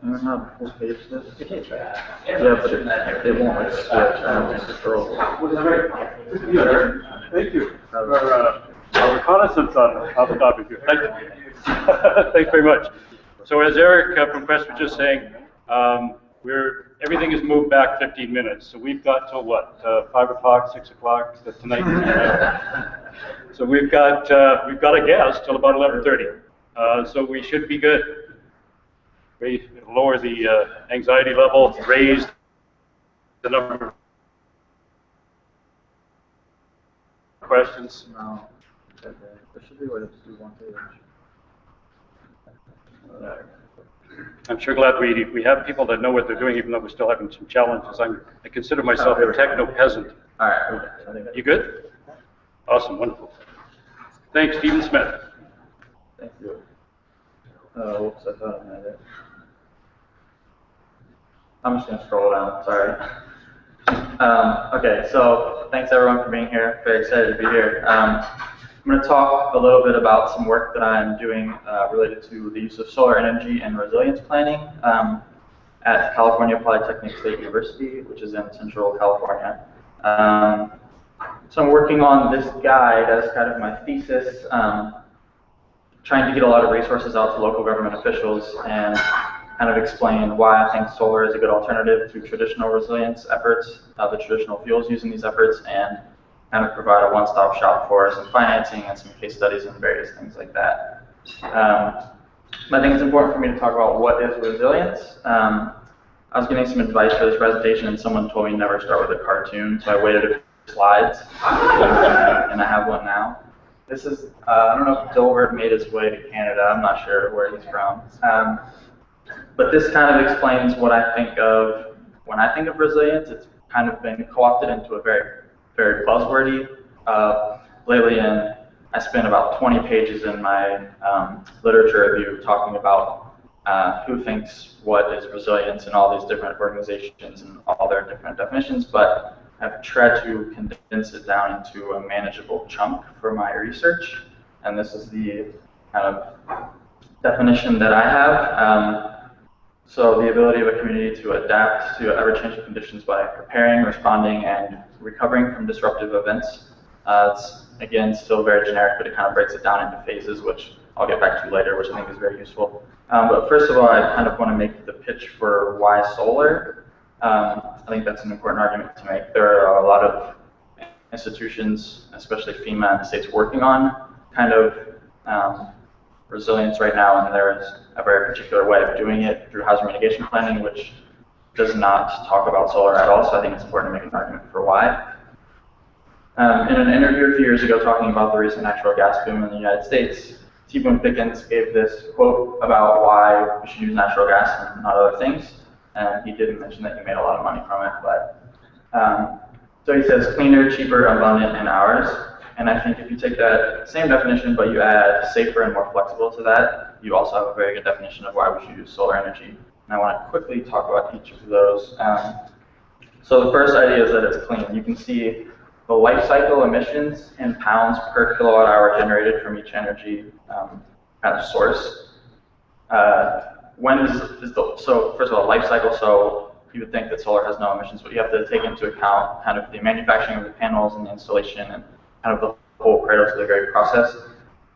Anyone have a full page this? Yeah, but it won't like switch. I have to scroll. Thank you for our reconnaissance on the topic here. Thank you. Thanks very much. So as Eric from Quest was just saying, everything is moved back 15 minutes. So we've got till what, 5 o'clock, 6 o'clock tonight. So we've got a guest till about 11:30. So we should be good. Lower the anxiety level, raise the number of questions. No. Okay. There should be a way to do one page. I'm sure glad we have people that know what they're doing, even though we're still having some challenges. I consider myself a techno peasant. All right. You good? Awesome, wonderful. Thanks, Stephen Smith. Thank you. Whoops, I thought I had it. I'm just going to scroll down, sorry. Okay, so thanks everyone for being here. Very excited to be here. I'm going to talk a little bit about some work that I'm doing related to the use of solar energy and resilience planning at California Polytechnic State University, which is in Central California. So I'm working on this guide as kind of my thesis, trying to get a lot of resources out to local government officials and kind of explain why I think solar is a good alternative to traditional resilience efforts, the traditional fuels used in these efforts, and kind of provide a one-stop shop for some financing and some case studies and various things like that. I think it's important for me to talk about what is resilience. I was getting some advice for this presentation and someone told me never start with a cartoon, so I waited a few slides, and I have one now. This is, I don't know if Dilbert made his way to Canada, I'm not sure where he's from. But this kind of explains what I think of when I think of resilience. It's kind of been co-opted into a very, very buzzwordy lately, and I spent about 20 pages in my literature review talking about who thinks what is resilience in all these different organizations and all their different definitions, but I've tried to condense it down into a manageable chunk for my research, and this is the kind of definition that I have. So the ability of a community to adapt to ever-changing conditions by preparing, responding, and recovering from disruptive events. It's, again, still very generic, but it kind of breaks it down into phases, which I'll get back to later, which I think is very useful. But first of all, I kind of want to make the pitch for why solar. I think that's an important argument to make. There are a lot of institutions, especially FEMA and the states, working on kind of resilience right now, and there is a very particular way of doing it through hazard mitigation planning, which does not talk about solar at all, so I think it's important to make an argument for why. In an interview a few years ago talking about the recent natural gas boom in the United States, T. Boone Pickens gave this quote about why we should use natural gas and not other things, and he didn't mention that he made a lot of money from it, but so he says cleaner, cheaper, abundant, and ours. And I think if you take that same definition, but you add safer and more flexible to that, you also have a very good definition of why we should use solar energy. And I want to quickly talk about each of those. So the first idea is that it's clean. You can see the life cycle emissions in pounds per kilowatt hour generated from each energy kind of source. So first of all, life cycle. So you would think that solar has no emissions, but you have to take into account kind of the manufacturing of the panels and the installation and kind of the whole cradle to the grave process.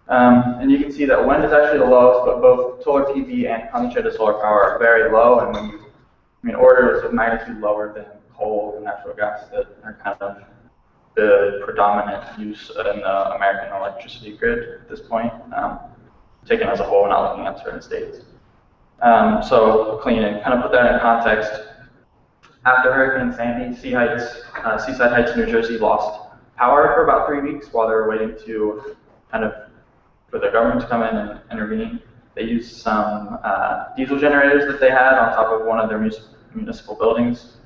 And you can see that wind is actually the lowest, but both solar PV and concentrated solar power are very low, and when you, I mean, orders of magnitude lower than coal and natural gas that are kind of the predominant use in the American electricity grid at this point, taken as a whole, not looking at certain states. So clean, and kind of put that in context. After Hurricane Sandy, Seaside Heights, New Jersey lost power for about 3 weeks while they were waiting to kind of for the government to come in and intervene. They used some diesel generators that they had on top of one of their municipal buildings.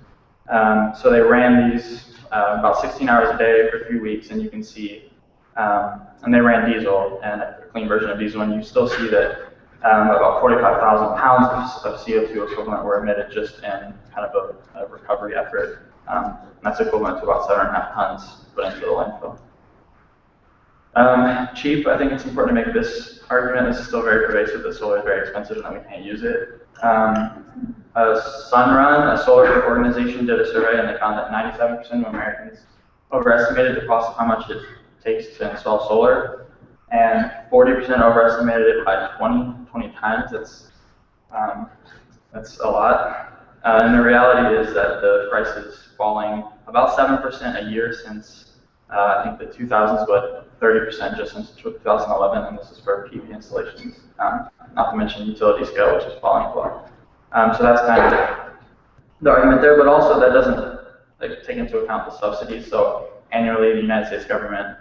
So they ran these about 16 hours a day for 3 weeks, and you can see, and they ran diesel and a clean version of diesel, and you still see that about 45,000 pounds of CO2 equivalent were emitted just in kind of a recovery effort. That's equivalent to about 7.5 tons put into the landfill. Cheap, I think it's important to make this argument. This is still very pervasive that solar is very expensive and that we can't use it. Sunrun, a solar organization, did a survey and they found that 97% of Americans overestimated the cost of how much it takes to install solar, and 40% overestimated it by 20 times. That's a lot. And the reality is that the price is falling about 7% a year since I think the 2000s, but 30% just since 2011, and this is for PV installations, not to mention utility scale, which is falling as well. So that's kind of the argument there, but also that doesn't take into account the subsidies. So annually, the United States government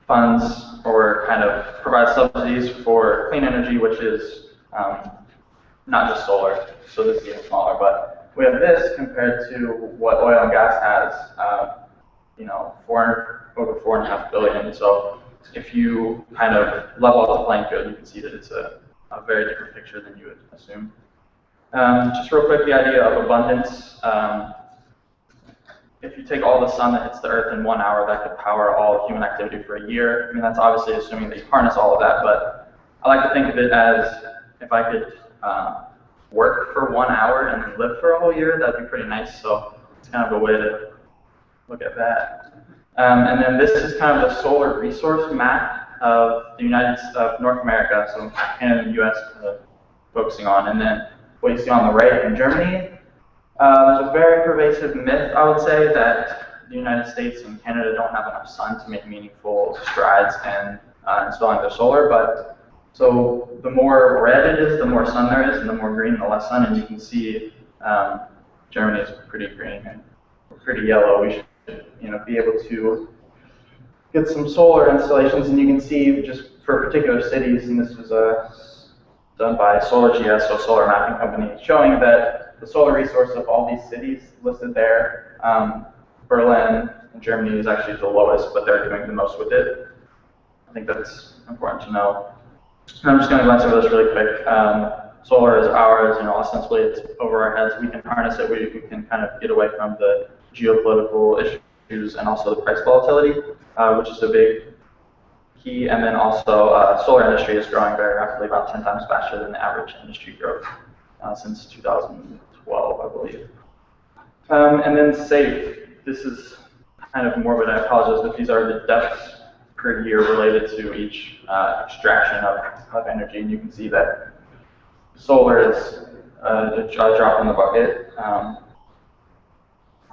funds or kind of provides subsidies for clean energy, which is not just solar. So this is even smaller, but we have this compared to what oil and gas has. Over 4.5 billion. So if you kind of level out the playing field, you can see that it's a very different picture than you would assume. Just real quick, the idea of abundance. If you take all the sun that hits the earth in 1 hour, that could power all human activity for a year. I mean, that's obviously assuming that you harness all of that, but I like to think of it as if I could work for 1 hour and then live for a whole year, that'd be pretty nice. So it's kind of a way to look at that. And then this is kind of the solar resource map of the North America, so Canada and US focusing on. And then what you see on the right in Germany, there's a very pervasive myth, I would say, that the United States and Canada don't have enough sun to make meaningful strides in installing their solar. But so the more red it is, the more sun there is, and the more green, the less sun. And you can see Germany is pretty green and pretty yellow. We should be able to get some solar installations, and you can see just for particular cities, and this was done by SolarGS, so solar mapping company, showing that the solar resource of all these cities listed there, Berlin in Germany is actually the lowest, but they're doing the most with it. I think that's important to know. And I'm just going to glance over this really quick. Solar is ours, ostensibly it's over our heads. We can harness it. We can kind of get away from the geopolitical issues and also the price volatility, which is a big key. And then also solar industry is growing very rapidly, about 10 times faster than the average industry growth since 2012, I believe. And then safe. This is kind of morbid, I apologize, but these are the deaths per year related to each extraction of energy. And you can see that solar is a drop in the bucket.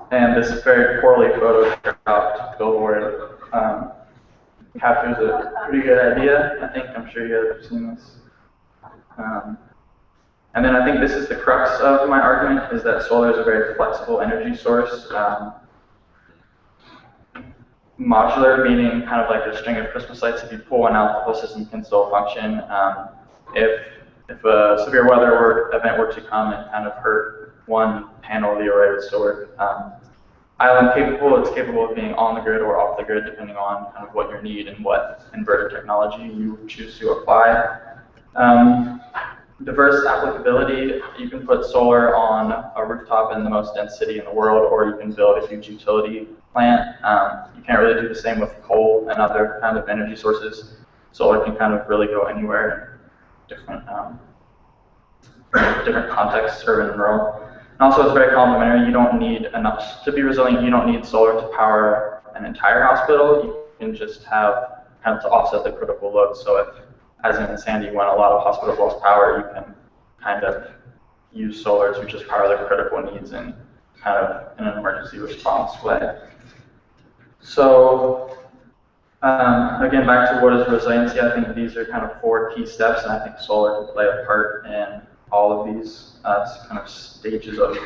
And this very poorly photoshopped billboard captures a pretty good idea. I'm sure you guys have seen this. And then I think this is the crux of my argument, is that solar is a very flexible energy source. Modular, meaning kind of like a string of Christmas lights. If you pull one out, the whole system can still function. If a severe weather event were to come and kind of hurt one panel, the array would still work. Island capable, it's capable of being on the grid or off the grid depending on kind of what your need and what inverter technology you choose to apply. Diverse applicability, you can put solar on a rooftop in the most dense city in the world, or you can build a huge utility plant. You can't really do the same with coal and other kind of energy sources. Solar can kind of really go anywhere in different contexts, urban and rural. And also it's very complementary. You don't need enough, to be resilient, you don't need solar to power an entire hospital. You can just have kind of to offset the critical load. So if, as in Sandy, when a lot of hospitals lost power, you can kind of use solar to just power their critical needs in kind of in an emergency response way. So again, back to what is resiliency, I think these are kind of 4 key steps, and I think solar can play a part in all of these kind of stages of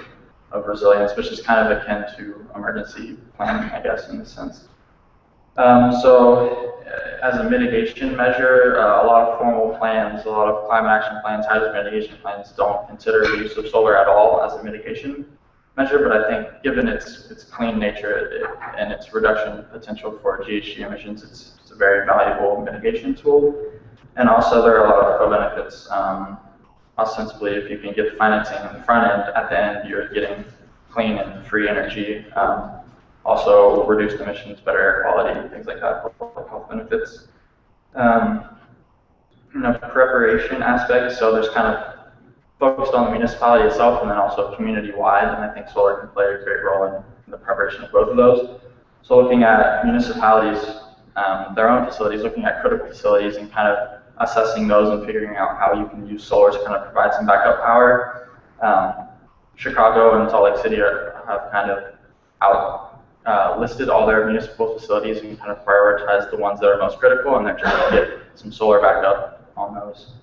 resilience, which is kind of akin to emergency planning, I guess, in a sense. So as a mitigation measure, a lot of formal plans, a lot of climate action plans, hazard mitigation plans don't consider the use of solar at all as a mitigation measure, but I think given its clean nature and its reduction potential for GHG emissions, it's a very valuable mitigation tool. And also there are a lot of co-benefits. Ostensibly, if you can get financing on the front end, at the end you're getting clean and free energy. Also reduced emissions, better air quality, things like that, health benefits. Preparation aspects, so there's kind of focused on the municipality itself and then also community-wide, and I think solar can play a great role in the preparation of both of those. So looking at municipalities, their own facilities, looking at critical facilities and kind of assessing those and figuring out how you can use solar to kind of provide some backup power. Chicago and Salt Lake City have kind of listed all their municipal facilities and kind of prioritized the ones that are most critical, and they're trying to get some solar backup on those.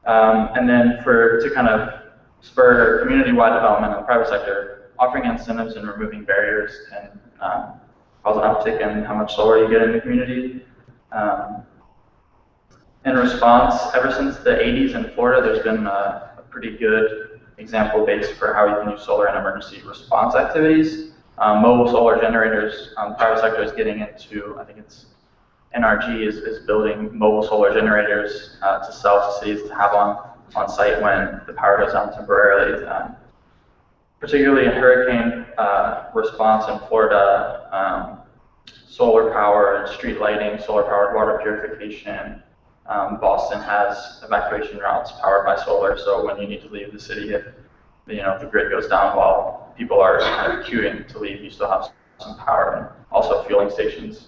And then to kind of spur community-wide development in the private sector, offering incentives and removing barriers can cause an uptick in how much solar you get in the community. In response, ever since the 80s in Florida, there's been a pretty good example base for how you can use solar in emergency response activities. Mobile solar generators, the private sector is getting into, I think it's NRG is building mobile solar generators to sell to cities to have on site when the power goes down temporarily. Particularly in hurricane response in Florida, solar power and street lighting, solar powered water purification. Boston has evacuation routes powered by solar, so when you need to leave the city, if the grid goes down while people are kind of queuing to leave, you still have some power, and also fueling stations.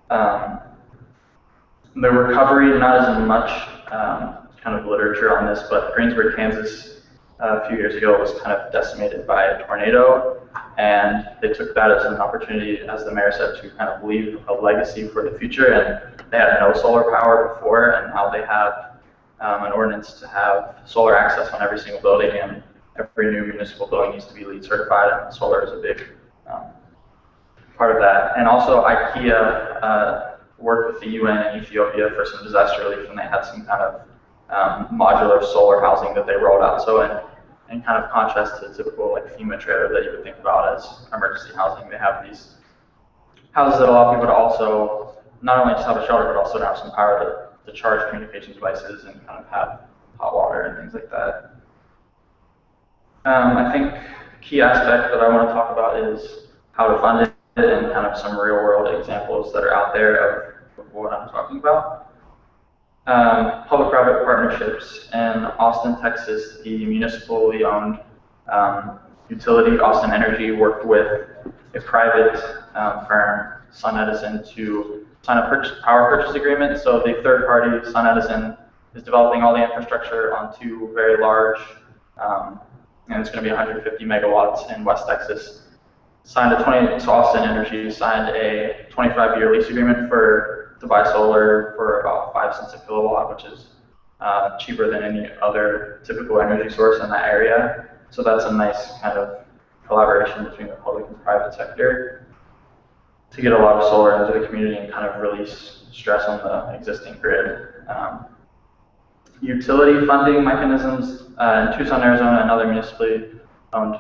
The recovery, not as much kind of literature on this, but Greensburg, Kansas, a few years ago was kind of decimated by a tornado, and they took that as an opportunity, as the mayor said, to kind of leave a legacy for the future. And they had no solar power before, and now they have an ordinance to have solar access on every single building, and every new municipal building needs to be LEED certified, and solar is a big part of that. And also IKEA worked with the UN in Ethiopia for some disaster relief, and they had some kind of modular solar housing that they rolled out. So in kind of contrast to the typical like FEMA trailer that you would think about as emergency housing, they have these houses that allow people to also not only just have a shelter, but also to have some power to charge communication devices and kind of have hot water and things like that. I think the key aspect that I want to talk about is how to fund it and kind of some real world examples that are out there of what I'm talking about. Public-private partnerships. In Austin, Texas, the municipally owned utility, Austin Energy, worked with a private firm, SunEdison, to sign a power purchase agreement. So the third party, SunEdison, is developing all the infrastructure on 2 very large, and it's going to be 150 megawatts in West Texas. So Austin Energy signed a 25-year lease agreement to buy solar for about 5 cents a kilowatt, which is cheaper than any other typical energy source in that area. So that's a nice kind of collaboration between the public and private sector to get a lot of solar into the community and kind of release stress on the existing grid. Utility funding mechanisms in Tucson, Arizona, another municipally owned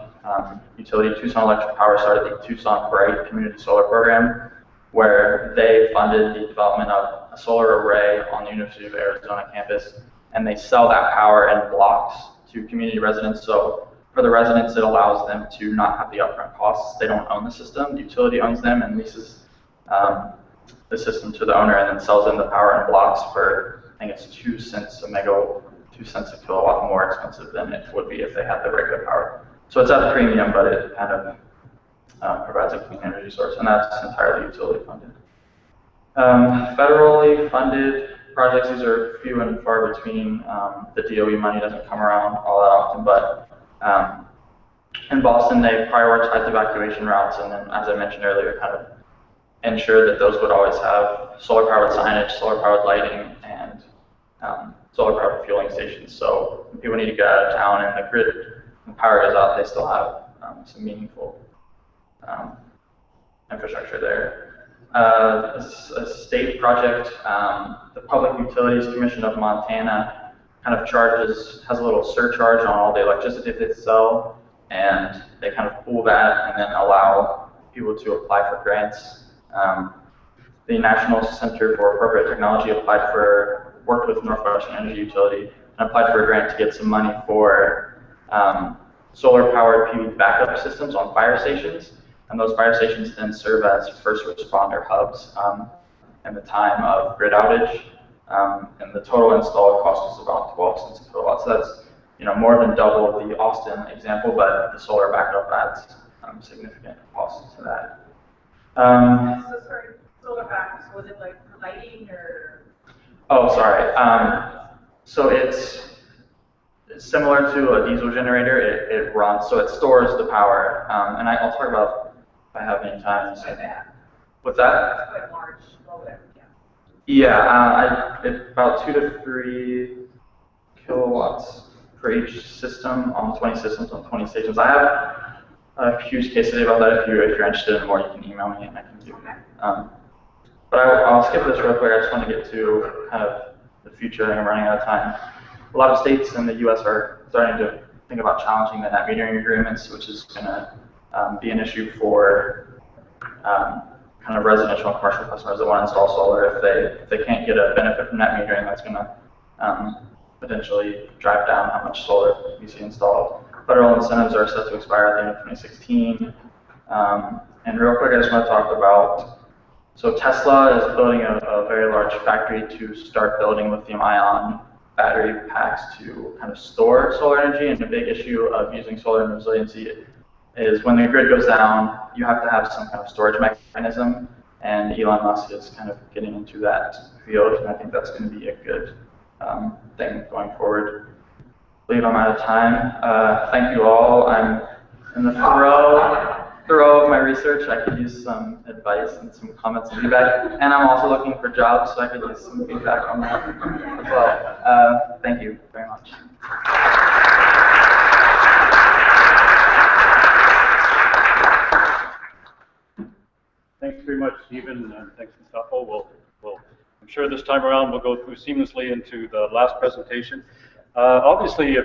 utility, Tucson Electric Power, started the Tucson Bright Community Solar Program, where they funded the development of a solar array on the University of Arizona campus, and they sell that power in blocks to community residents. So for the residents, it allows them to not have the upfront costs. They don't own the system. The utility owns them and leases the system to the owner, and then sells them the power in blocks for, I think it's 2 cents a kilowatt more expensive than it would be if they had the regular power So it's at a premium, but it kind of provides a clean energy source, and that's entirely utility funded. Federally funded projects, these are few and far between. The DOE money doesn't come around all that often, but in Boston, they prioritized evacuation routes, and then, as I mentioned earlier, kind of ensured that those would always have solar-powered signage, solar-powered lighting, and solar-powered fueling stations. So when people need to get out of town and the grid and power goes out, they still have some meaningful infrastructure there. A state project, the Public Utilities Commission of Montana kind of has a little surcharge on all the electricity that they sell, and they kind of pool that and then allow people to apply for grants. The National Center for Appropriate Technology worked with Northwestern Energy Utility and applied for a grant to get some money for solar-powered PV backup systems on fire stations. And those fire stations then serve as first responder hubs in the time of grid outage. And the total installed cost is about 12 cents a kilowatt. So that's more than double the Austin example, but the solar backup adds significant costs to that. So sorry, solar backups, was it like lighting or? Oh, sorry. So it's similar to a diesel generator. It runs, so it stores the power. And I'll talk about if I have any time. What's that? That's quite large, load, Yeah, it's about 2 to 3 kilowatts for each system on 20 systems on 20 stations. I have a huge case study about that. If you're interested in more, you can email me and I can give you. But I'll skip this real quick. I just want to get to kind of the future. I think I'm running out of time. A lot of states in the U.S. are starting to think about challenging the net metering agreements, which is going to be an issue for kind of residential and commercial customers that want to install solar. If they can't get a benefit from net metering, that's going to potentially drive down how much solar we see installed. Federal incentives are set to expire at the end of 2016. And real quick, I just want to talk about, so Tesla is building a very large factory to start building lithium-ion battery packs to kind of store solar energy. And the big issue of using solar and resiliency is when the grid goes down, you have to have some kind of storage mechanism. And Elon Musk is kind of getting into that field, and I think that's going to be a good thing going forward. I believe I'm out of time. Thank you all. I'm in the throw of my research. I could use some advice and some comments and feedback. And I'm also looking for jobs, so I could use some feedback on that as well. Thank you very much. Thanks very much, Stephen, and thanks, Mustafa. I'm sure this time around we'll go through seamlessly into the last presentation. Obviously,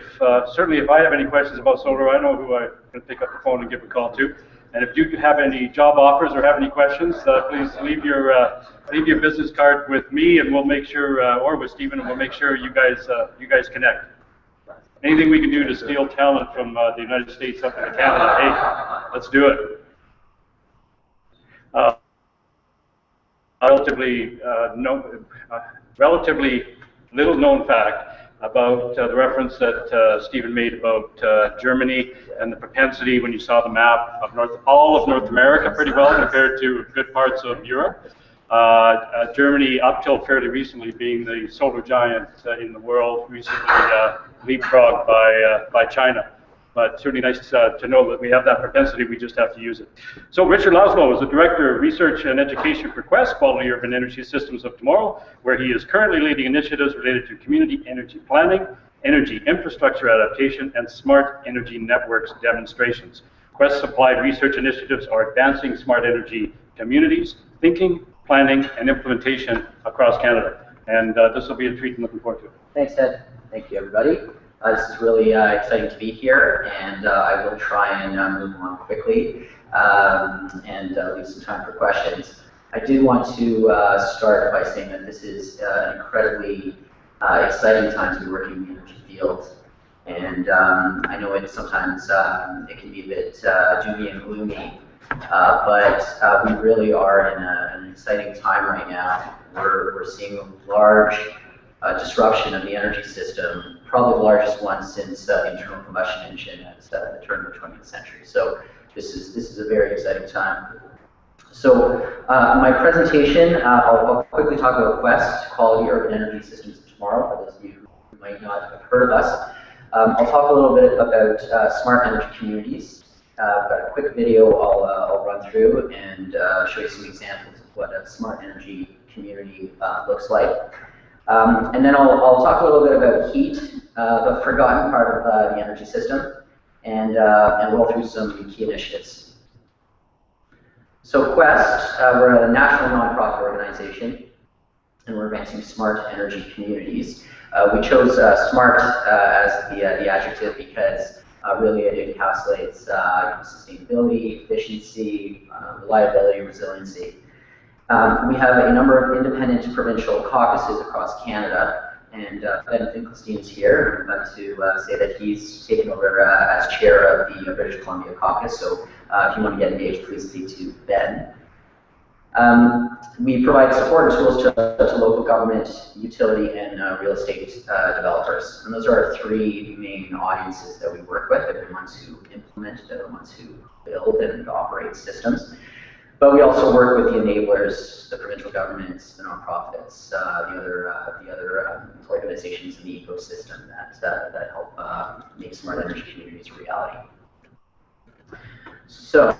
certainly if I have any questions about solar, I know who I can pick up the phone and give a call to. And if you have any job offers or have any questions, please leave your business card with me, and we'll make sure, or with Stephen, and we'll make sure you guys connect. Anything we can do to steal talent from the United States up into Canada, hey, let's do it. Relatively little known fact about the reference that Stephen made about Germany and the propensity when you saw the map of all of North America pretty well compared to good parts of Europe. Germany, up till fairly recently, being the solar giant in the world, recently leapfrogged by China. But certainly nice to know that we have that propensity, we just have to use it. So Richard Laszlo is the Director of Research and Education for Quest, Quality Urban Energy Systems of Tomorrow, where he is currently leading initiatives related to community energy planning, energy infrastructure adaptation, and smart energy networks demonstrations. Quest's applied research initiatives are advancing smart energy communities, thinking, planning, and implementation across Canada. And this will be a treat and looking forward to it. Thanks, Ed. Thank you, everybody. This is really exciting to be here, and I will try and move along quickly and leave some time for questions. I did want to start by saying that this is an incredibly exciting time to be working in the energy field. And I know sometimes it can be a bit doomy and gloomy, but we really are in an exciting time right now. We're seeing a large disruption of the energy system probably the largest one since the internal combustion engine at the turn of the 20th century. So this is a very exciting time. So my presentation, I'll quickly talk about Quest, Quality Urban Energy Systems of Tomorrow, for those of you who might not have heard of us. I'll talk a little bit about smart energy communities. I've got a quick video I'll run through and show you some examples of what a smart energy community looks like. And then I'll talk a little bit about heat, the forgotten part of the energy system, and roll through some key initiatives. So Quest, we're a national nonprofit organization, and we're advancing smart energy communities. We chose smart as the adjective because really it encapsulates sustainability, efficiency, reliability, resiliency. We have a number of independent provincial caucuses across Canada, and Ben Finkelstein is here. I'd like to say that he's taken over as chair of the British Columbia caucus, so if you want to get engaged, please speak to Ben. We provide support and tools to local government, utility, and real estate developers. And those are our three main audiences that we work with. They're the ones who implement, they're the ones who build and operate systems. But we also work with the enablers, the provincial governments, the nonprofits, the other organizations in the ecosystem that help make smart energy communities a reality. So,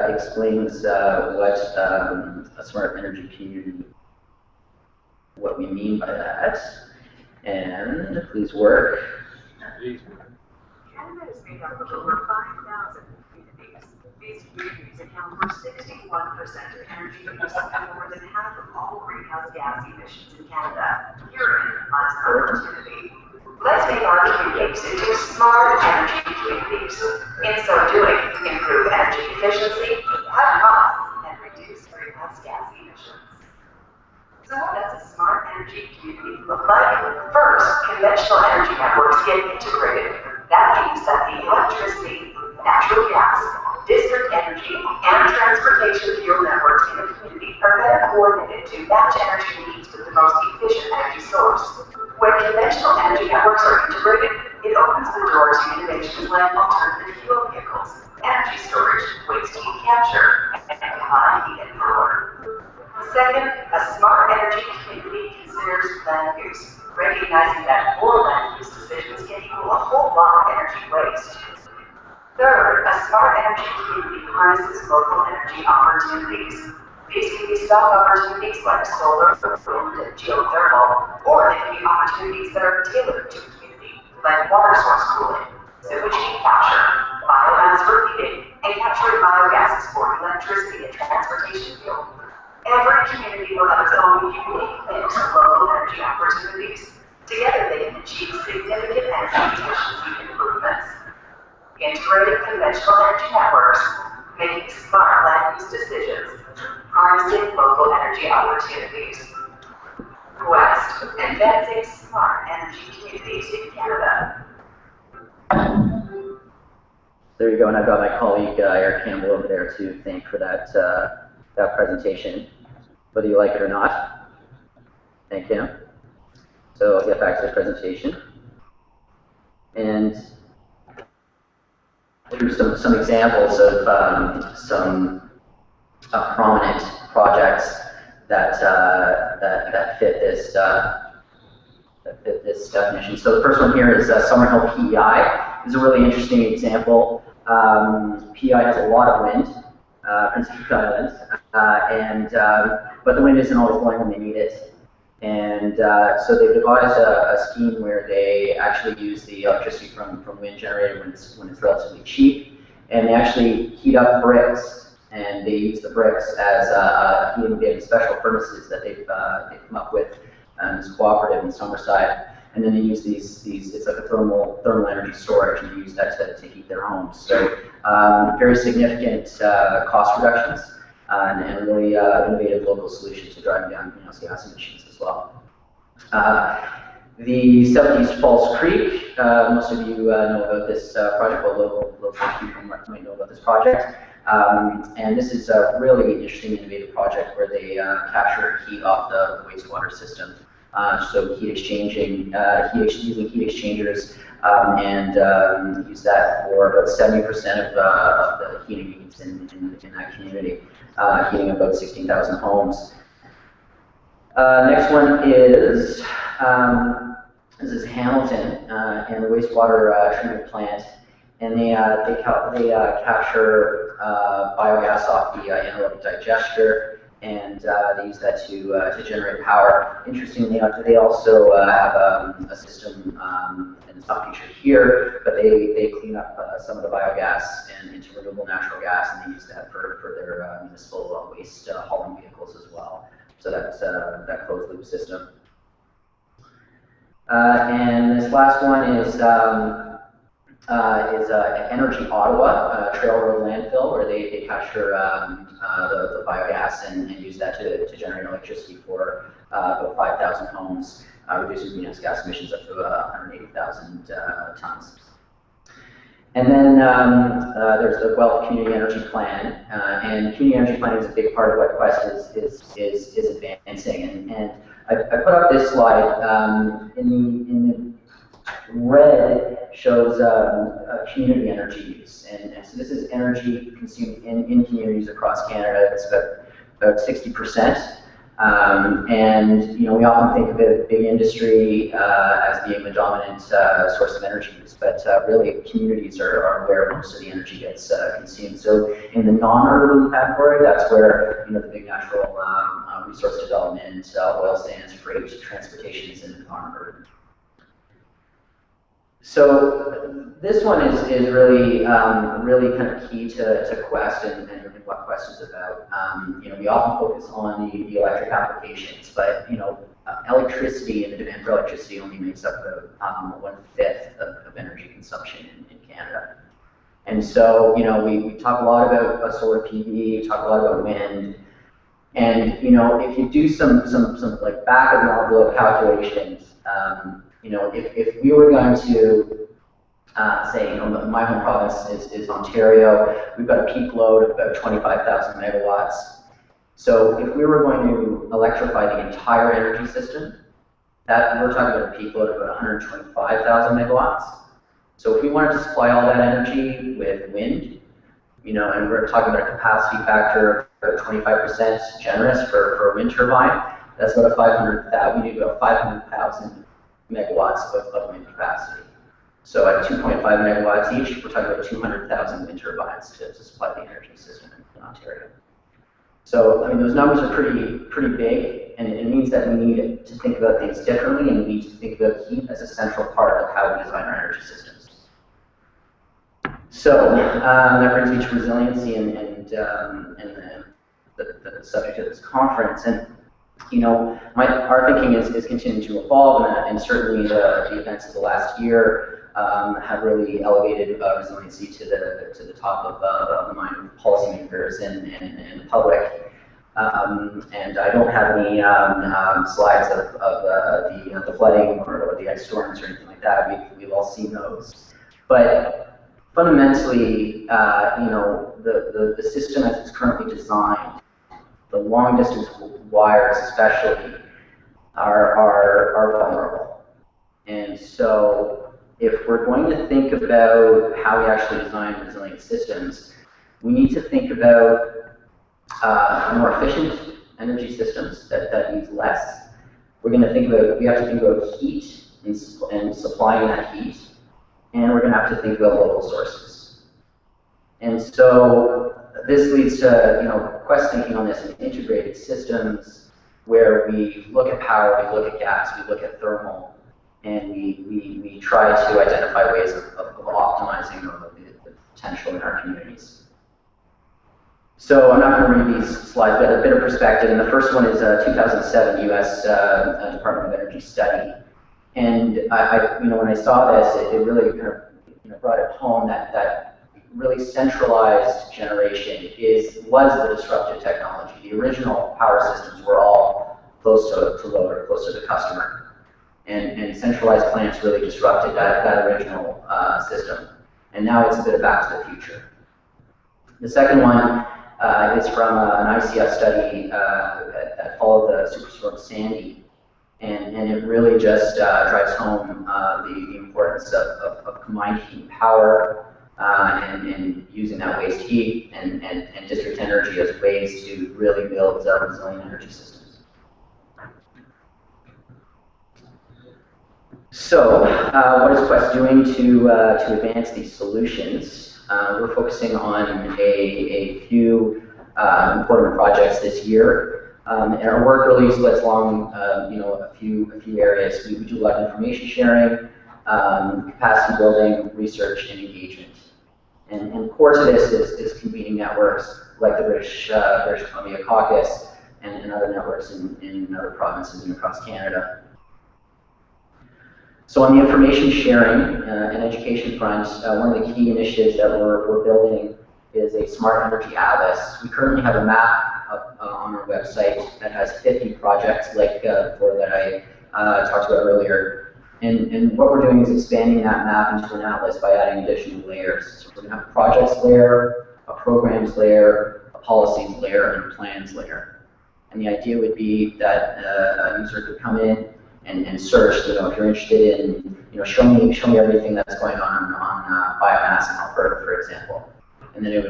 explains what a smart energy community, what we mean by that. And please work. Canada is made up of over 5,000 communities. These communities account for 61% of energy use and more than half of all greenhouse gas emissions in Canada. Herein lies our opportunity. Let's make our communities into smart energy communities. In so doing, improve energy efficiency, cut costs, and reduce greenhouse gas emissions. So what does a smart energy community look like? First, conventional energy networks get integrated. That means that the electricity, natural gas, district energy, and transportation fuel networks in a community are better coordinated to match energy needs with the most efficient energy source. When conventional energy networks are integrated, it opens the door to innovations like alternative fuel vehicles, energy storage, waste heat capture, and combined heat and power. Second, a smart energy community considers land use, recognizing that poor land use decisions can equal a whole lot of energy waste. Third, a smart energy community harnesses local energy opportunities. These can be stock opportunities like solar, wind, and geothermal, or they can be opportunities that are tailored to a community, like water source cooling, sewage heat capture, biomass for heating, and capturing biogases for electricity and transportation fuel. Every community will have its own unique mix of local energy opportunities. Together, they can achieve significant energy efficiency improvements. Integrating conventional energy networks, making smart land use decisions, harnessing local energy opportunities. Quest, advancing smart energy communities in Canada. There you go, and I've got my colleague Eric Campbell over there to thank for that presentation, whether you like it or not. Thank him. So I'll get back to the presentation. And here's some examples of some prominent projects that fit this definition. So the first one here is Summerhill PEI. This is a really interesting example. PEI has a lot of wind, Prince Cook Island, but the wind isn't always blowing when they need it. And so they've devised a scheme where they actually use the electricity from wind generated when it's relatively cheap, and they actually heat up bricks, and they use the bricks as heating. They have special furnaces that they've come up with, this cooperative in Summerside, and then they use these it's like a thermal energy storage, and they use that to heat their homes. So very significant cost reductions. And really innovative local solutions to driving down greenhouse gas emissions as well. The Southeast Falls Creek, most of you know about this project, well, local people might know about this project. And this is a really interesting, innovative project where they capture heat off the wastewater system So using heat exchangers, and use that for about 70% of the heating needs in that community, heating about 16,000 homes. Next one is, this is Hamilton, and the wastewater treatment plant, and they capture biogas off the anaerobic digester, and they use that to generate power. Interestingly, they also have a system, and it's not featured here, but they clean up some of the biogas and into renewable natural gas, and they use that for their municipal waste hauling vehicles as well. So that's that closed loop system. And this last one is Energy Ottawa, Trail Road Landfill, where they capture the biogas and use that to generate electricity for about 5,000 homes, reducing greenhouse gas emissions up to 180,000 tons. And then there's the Guelph Community Energy Plan, and community energy planning is a big part of what Quest is advancing. And I put up this slide in the red shows community energy use, and so this is energy consumed in communities across Canada. It's about 60%. And we often think of it, big industry as being the dominant source of energy use, but really communities are where most of the energy gets consumed. So in the non-urban category, that's where the big natural resource development, oil sands, freight, transportation is in the non-urban. So this one is really really kind of key to Quest and what Quest is about. We often focus on the electric applications, but electricity and the demand for electricity only makes up about 1/5 of energy consumption in Canada. And so we talk a lot about solar PV, we talk a lot about wind, and if you do some like back of the envelope calculations. If we were going to say, my home province is Ontario, we've got a peak load of about 25,000 megawatts. So if we were going to electrify the entire energy system, we're talking about a peak load of about 125,000 megawatts. So if we wanted to supply all that energy with wind, and we're talking about a capacity factor of 25% generous for a wind turbine, that's about 500,000. We need about 500,000 megawatts of wind capacity. So at 2.5 megawatts each, we're talking about 200,000 wind turbines to supply the energy system in Ontario. So those numbers are pretty big, and it means that we need to think about things differently, and we need to think about heat as a central part of how we design our energy systems. So that brings me to resiliency and the subject of this conference. And our thinking is continuing to evolve, and certainly the events of the last year have really elevated resiliency to the top of the mind of policymakers and the public. And I don't have any slides of the flooding or the ice storms or anything like that. We've all seen those, but fundamentally, the system as it's currently designed, the long distance wires especially, are vulnerable. And so if we're going to think about how we actually design resilient systems, we need to think about more efficient energy systems that use less. We have to think about heat and supplying that heat, and we're going to have to think about local sources. And so this leads to Quest thinking on this in integrated systems, where we look at power, we look at gas, we look at thermal, and we try to identify ways of optimizing the potential in our communities. So I'm not going to read these slides, but a bit of perspective. And the first one is a 2007 U.S. Department of Energy study. And when I saw this, it really kind of brought it home that really centralized generation was the disruptive technology. The original power systems were all close to load or close to the customer. And centralized plants really disrupted that original system. And now it's a bit of back to the future. The second one is from an ICF study that followed the Superstorm Sandy. And it really just drives home the importance of combined heat and power, and using that waste heat and district energy as ways to really build resilient energy systems. So, what is Quest doing to advance these solutions? We're focusing on a few important projects this year, and our work really splits along a few areas. We do a lot of information sharing, capacity building, research, and engagement. And core to this is convening networks like the British Columbia Caucus and other networks in other provinces and across Canada. So on the information sharing and education front, one of the key initiatives that we're building is a smart energy atlas. We currently have a map up, on our website that has 50 projects like the that I talked about earlier. And what we're doing is expanding that map into an atlas by adding additional layers. So we're going to have a projects layer, a programs layer, a policies layer, and a plans layer. And the idea would be that a user could come in and search. If you're interested in, show me everything that's going on biomass in Alberta, for example, and then it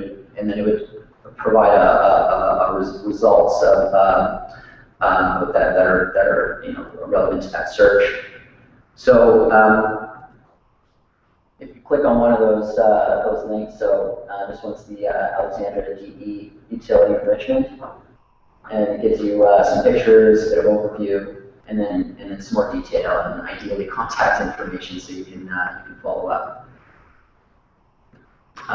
would provide results of that are relevant to that search. So if you click on one of those links, so this one's the Alexandra DE utility enrichment, and it gives you some pictures, a bit of overview. And then some more detail and ideally contact information so you can follow up.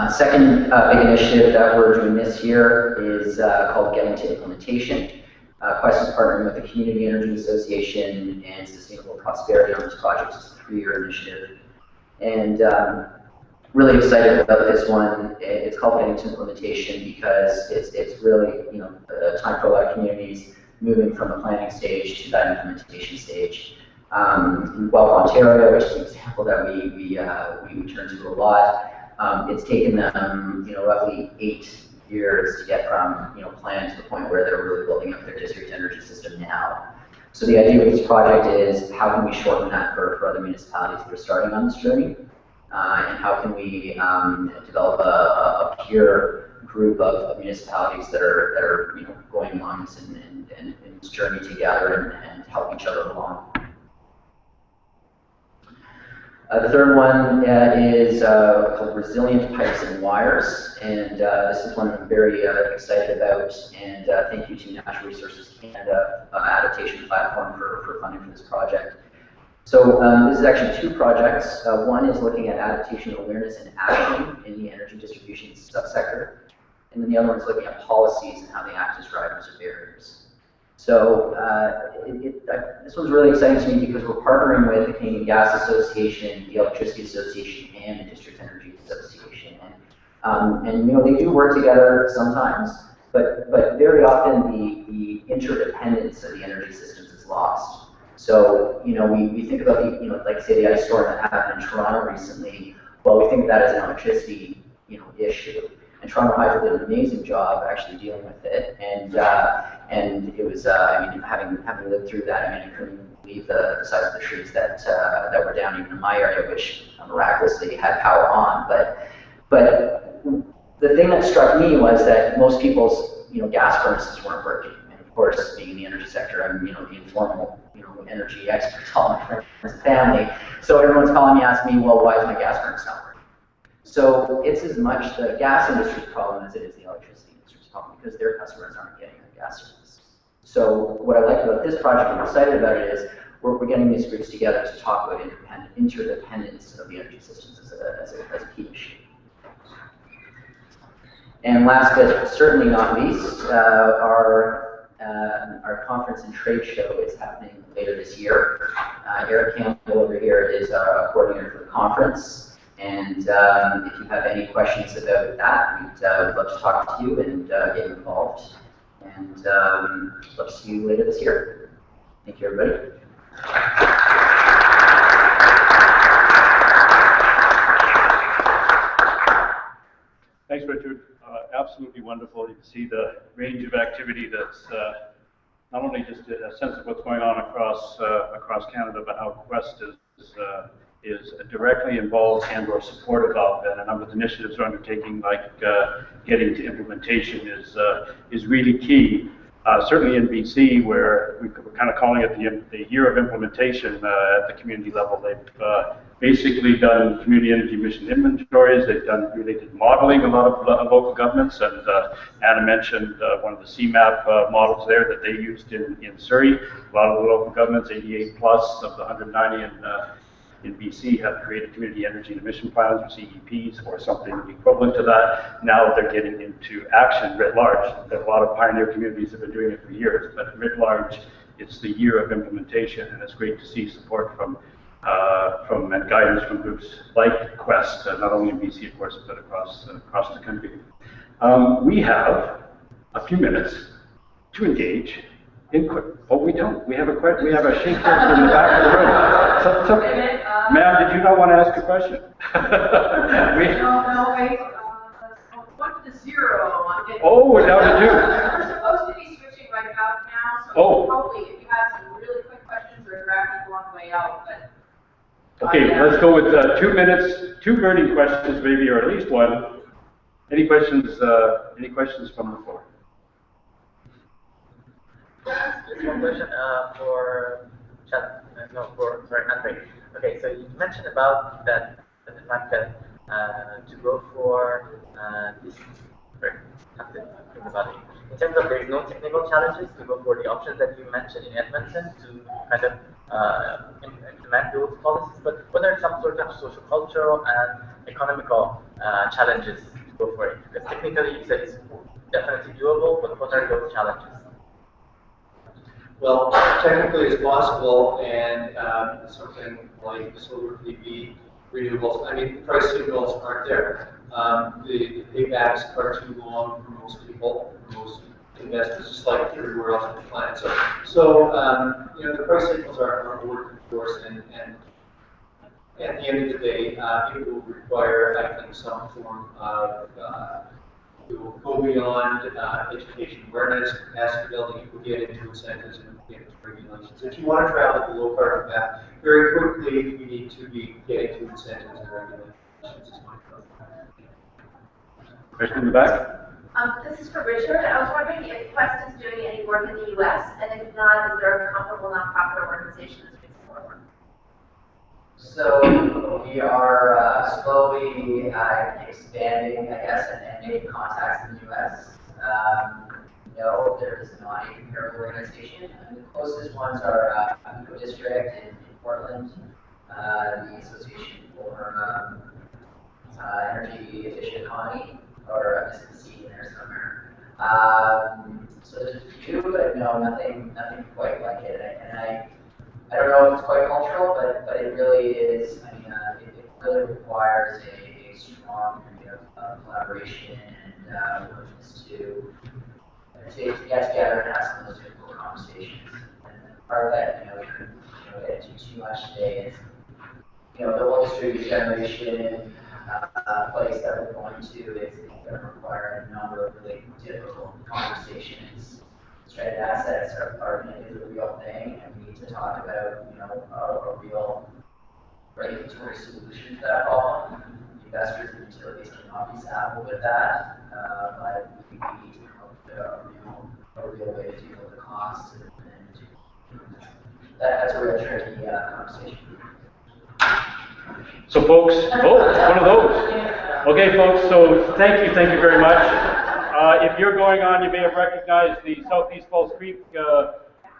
Second big initiative that we're doing this year is called Getting to Implementation. Quest is partnering with the Community Energy Association and Sustainable Prosperity on this project. It's a 3-year initiative. And really excited about this one. It's called Getting to Implementation because it's really a time for a lot of communities moving from the planning stage to that implementation stage. In Guelph, Ontario, which is an example that we turn to a lot, it's taken them roughly 8 years to get from plan to the point where they're really building up their district energy system now. So the idea with this project is how can we shorten that for other municipalities that are starting on this journey, and how can we develop a peer group of municipalities that are going on this and this journey together and help each other along. The third one is called Resilient Pipes and Wires, and this is one I'm very excited about, and thank you to Natural Resources Canada adaptation platform for funding for this project. So this is actually 2 projects. One is looking at adaptation awareness and action in the energy distribution subsector. And then the other one is looking at policies and how they act as drivers or barriers. So this one's really exciting to me because we're partnering with the Canadian Gas Association, the Electricity Association, and the District Energy Association. And they do work together sometimes, but very often the interdependence of the energy systems is lost. So we think about like say the ice storm that happened in Toronto recently. Well, we think of that as an electricity issue. And Toronto Hydro did an amazing job actually dealing with it, and it was having lived through that, I couldn't believe the size of the trees that were down even in my area, which miraculously had power on. But the thing that struck me was that most people's gas furnaces weren't working, and of course, being in the energy sector, I'm the informal energy expert, all my friends and family. So everyone's calling me, asking me, well, why is my gas furnace not working? So it's as much the gas industry's problem as it is the electricity industry's problem because their customers aren't getting their gas service. So what I like about this project and I'm excited about it is we're getting these groups together to talk about interdependence of the energy systems as a key issue. And last but certainly not least, our conference and trade show is happening later this year. Eric Campbell over here is our coordinator for the conference. And if you have any questions about that, we'd love to talk to you and get involved. And love to see you later this year. Thank you, everybody. Thanks, Richard. Absolutely wonderful. You can see the range of activity that's not only just a sense of what's going on across Canada, but how Quest is directly involved and/or supportive of, and a number of initiatives are undertaking, like getting to implementation is really key. Certainly in BC, where we're kind of calling it the year of implementation at the community level. They've basically done community energy mission inventories. They've done related modeling, a lot of local governments, and Anna mentioned one of the CMAP models there that they used in Surrey. A lot of the local governments, 88 plus of the 190 in BC, have created community energy and emission plans, or CEPs, or something equivalent to that. Now they're getting into action writ large. A lot of pioneer communities have been doing it for years, but writ large, it's the year of implementation, and it's great to see support from and guidance from groups like Quest, not only in BC, of course, but across the country. We have a few minutes to engage in. Oh, we don't. We have a shake hands in the back of the room. So, ma'am, did you not want to ask a question? No, wait. 1 to 0. Oh, we're down to 2. We're supposed to be switching right out now, so probably if you have some really quick questions or grab people on the way out, but. Okay, let's go with 2 minutes, 2 burning questions maybe, or at least one. Any questions from the floor? Just one question for Andre. Okay, so you mentioned about the fact that to go for this. Have to think about it. In terms of there's no technical challenges to go for the options that you mentioned in Edmonton to kind of implement those policies, but what are some sort of social, cultural, and economical challenges to go for it? Because technically you said it's definitely doable, but what are those challenges? Well, technically it's possible, and something like the solar PV renewables, I mean, the price signals aren't there. The paybacks are too long for most people, for most investors, just like everywhere else on the planet. So the price signals are working for us, and at the end of the day, it will require, I think, some form of it will go beyond education awareness, capacity building. It will get into incentives and get into regulations. If you want to travel the low carbon path, very quickly you need to be getting to incentives and regulations. Question in the back? This is for Richard. I was wondering if Quest is doing any work in the U.S., and if not, is there a comparable nonprofit organization that's doing more work? So we are slowly expanding, I guess, and making contacts in the U.S. No, there is not a comparable organization. The closest ones are Eco District in Portland, the Association for Energy Efficient Economy, or SNC in there somewhere. So there's a few, but no, nothing quite like it. And I don't know if it's quite cultural, but it really is. I mean, it really requires a strong kind of collaboration and willingness to get together and have some of those difficult conversations. And part of that, we couldn't get into too much today is, the whole distributed generation place that we're going to is going to require a number of really difficult conversations. Stranded assets is a real thing, and we need to talk about, a real regulatory solution to that problem. Investors and utilities cannot be saddled with that, but we need to come up with a real way to deal with the costs, and that's a real tricky conversation. So folks, one of those. Okay folks, so thank you very much. If you're going on, you may have recognized the Southeast Falls Creek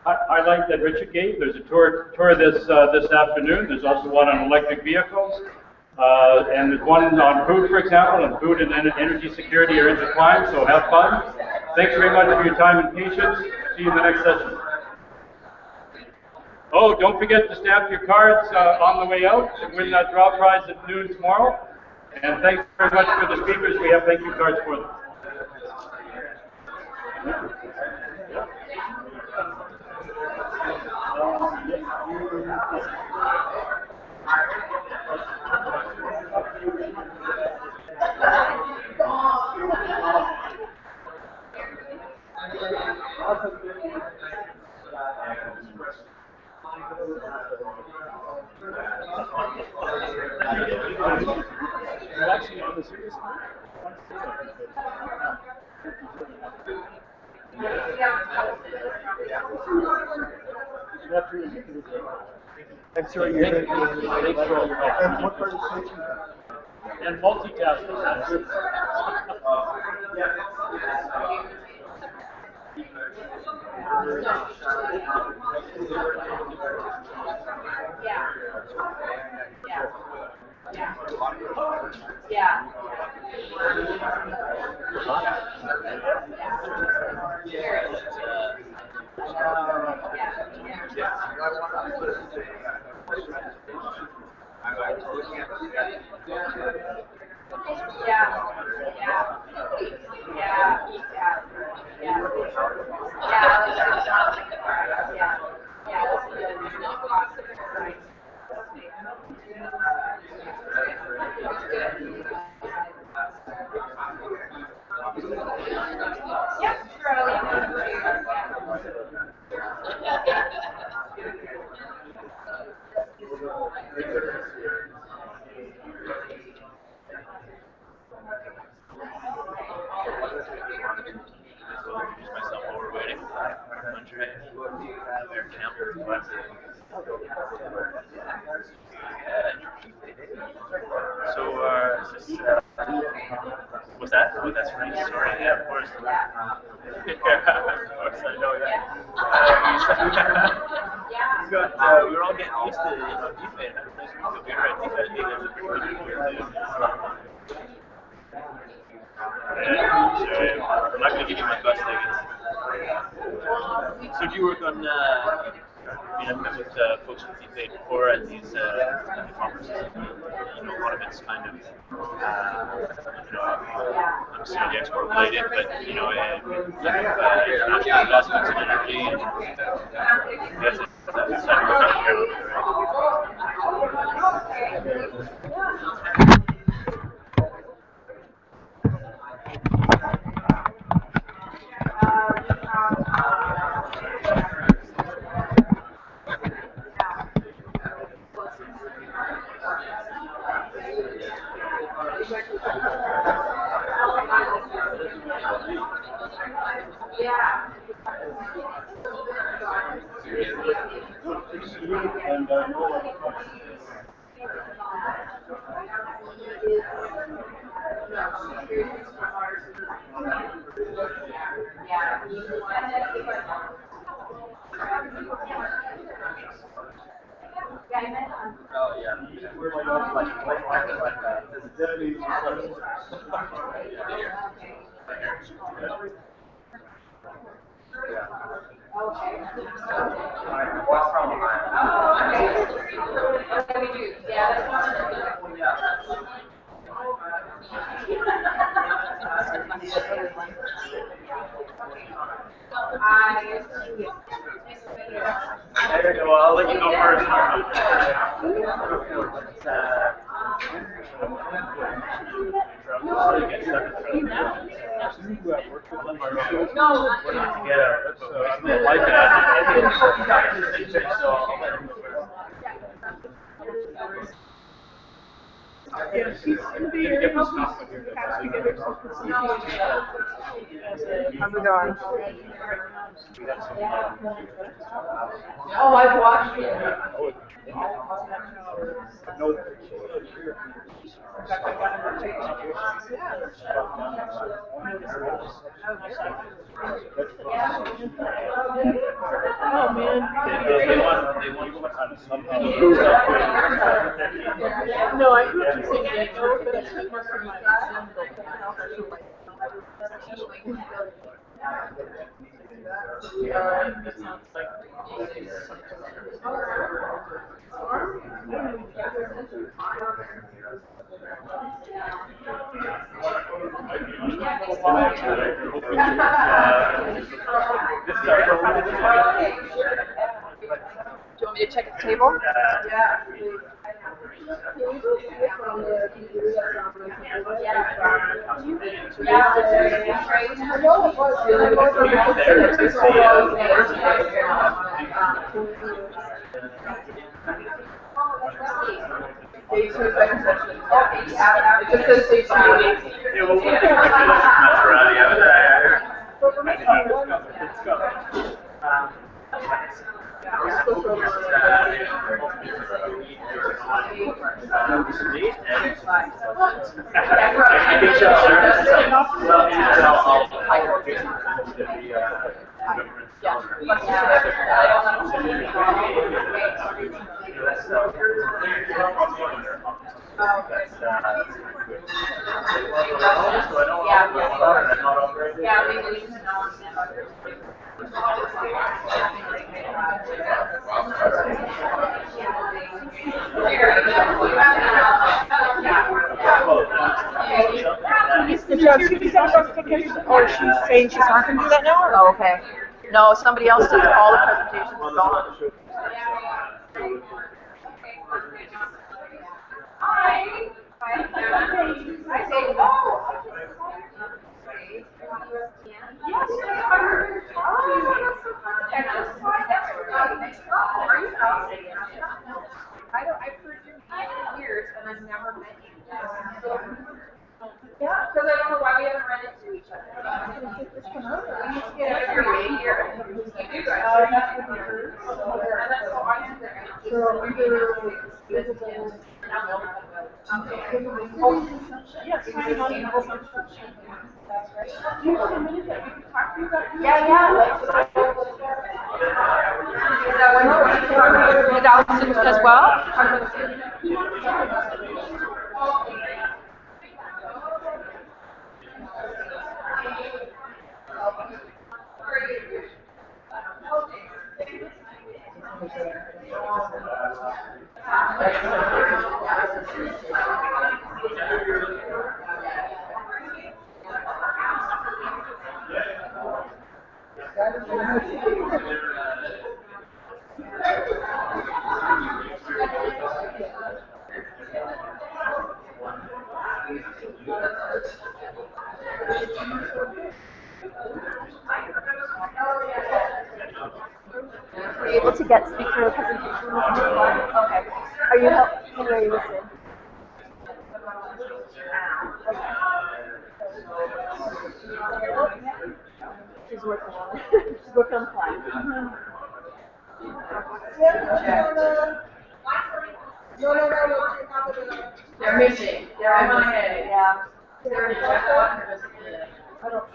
highlight that Richard gave. There's a tour this afternoon. There's also one on electric vehicles. And there's one on food, for example, and food and energy security are intertwined, so have fun. Thanks very much for your time and patience. See you in the next session. Oh, don't forget to stamp your cards on the way out to win that draw prize at noon tomorrow. And thanks very much for the speakers. We have thank you cards for them. Awesome. Actually, on the serious note, I'm sorry, you're going to and what part of the station? and multitasking. What's that? Oh, that's right. Sorry. Yeah, of course. Of course, I know. Yeah. We were all getting used to FIFA and everything. So we were at FIFA. I think there's a pretty good year too. I'm not gonna give you my bus tickets. So do you work on? I've met with folks from FIFA before at these conferences. A lot of it's kind of, obviously export related, but international investments in energy, and that's the side of our country, Well, I'll let you go first. No, we're not together. I'm not like that. So I'll let him go first. How's it going? Oh, I've watched it. Oh man. No, I do what you're saying. I know, but it's just most of my Do you want me to check the table? Yeah. Day 2 second session. It just says stage 2. Yeah, well, we'll mess around. Let's go. Or she's saying she's not going to do that now? Or? Oh, okay. No, somebody else did all the presentations. Gone. Hi. I say, oh. Yes, I heard you talk to you. I just saw it. Are you out? I've heard your name for years, and I've never met you. Yeah, because I don't know why we haven't run into each other. We need to get out of your way here. You do guys. And that's so awesome there. Yes, fine, I'll email some. Do you have a minute that we can talk to you about? Yeah. Is that one with Allison as well? Are you able to get speaker presentation? Okay. Are you listening? She's working on it. She's working on the plan. They're missing. They're in my head. Yeah. They're in the check button or something. I don't.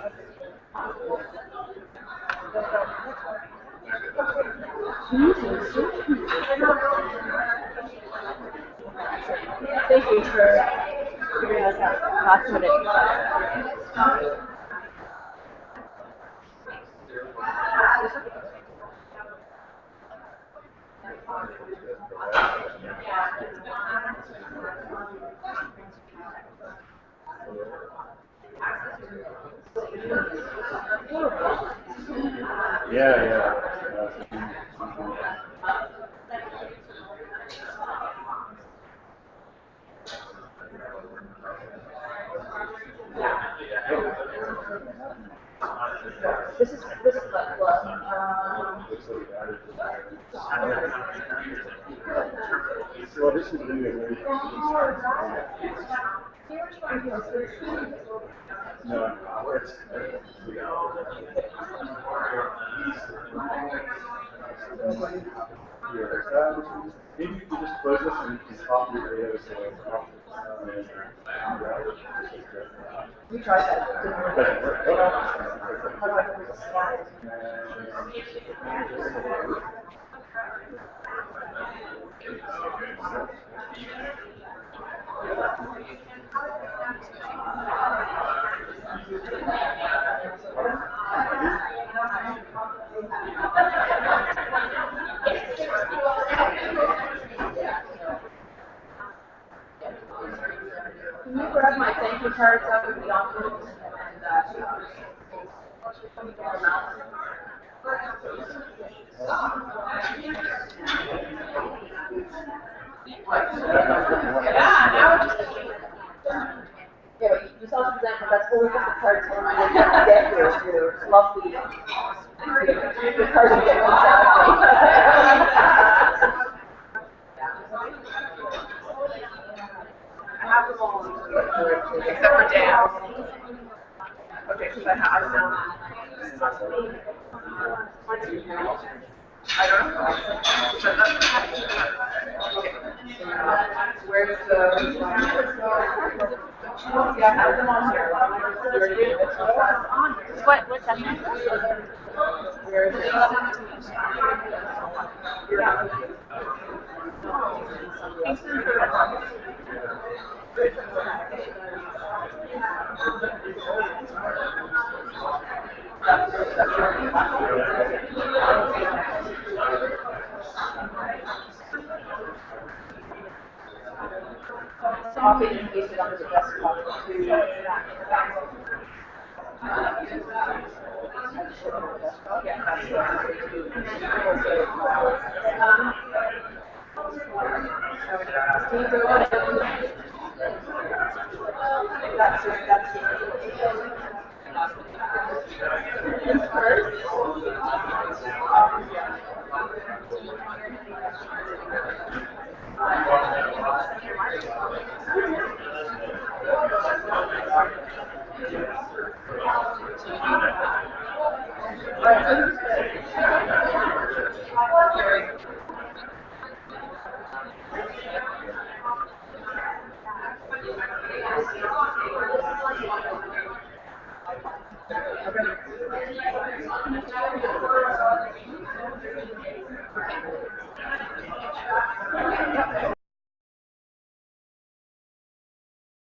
Thank you for figuring us out last minute. Yeah. This is Well, this is new. No, it's maybe you can just close this and you can stop your video so it's off. we tried that. Can you grab my thank you cards out of the envelopes Yeah, but you saw for example, that's where we got the cards from. We didn't get here to love the cards we get from have them all. Except for Dan. Okay, because I have them. I don't know. Where's the? Yeah, I have them on here. What's that? Where is it? Copy and paste it onto the desktop too. Alright, so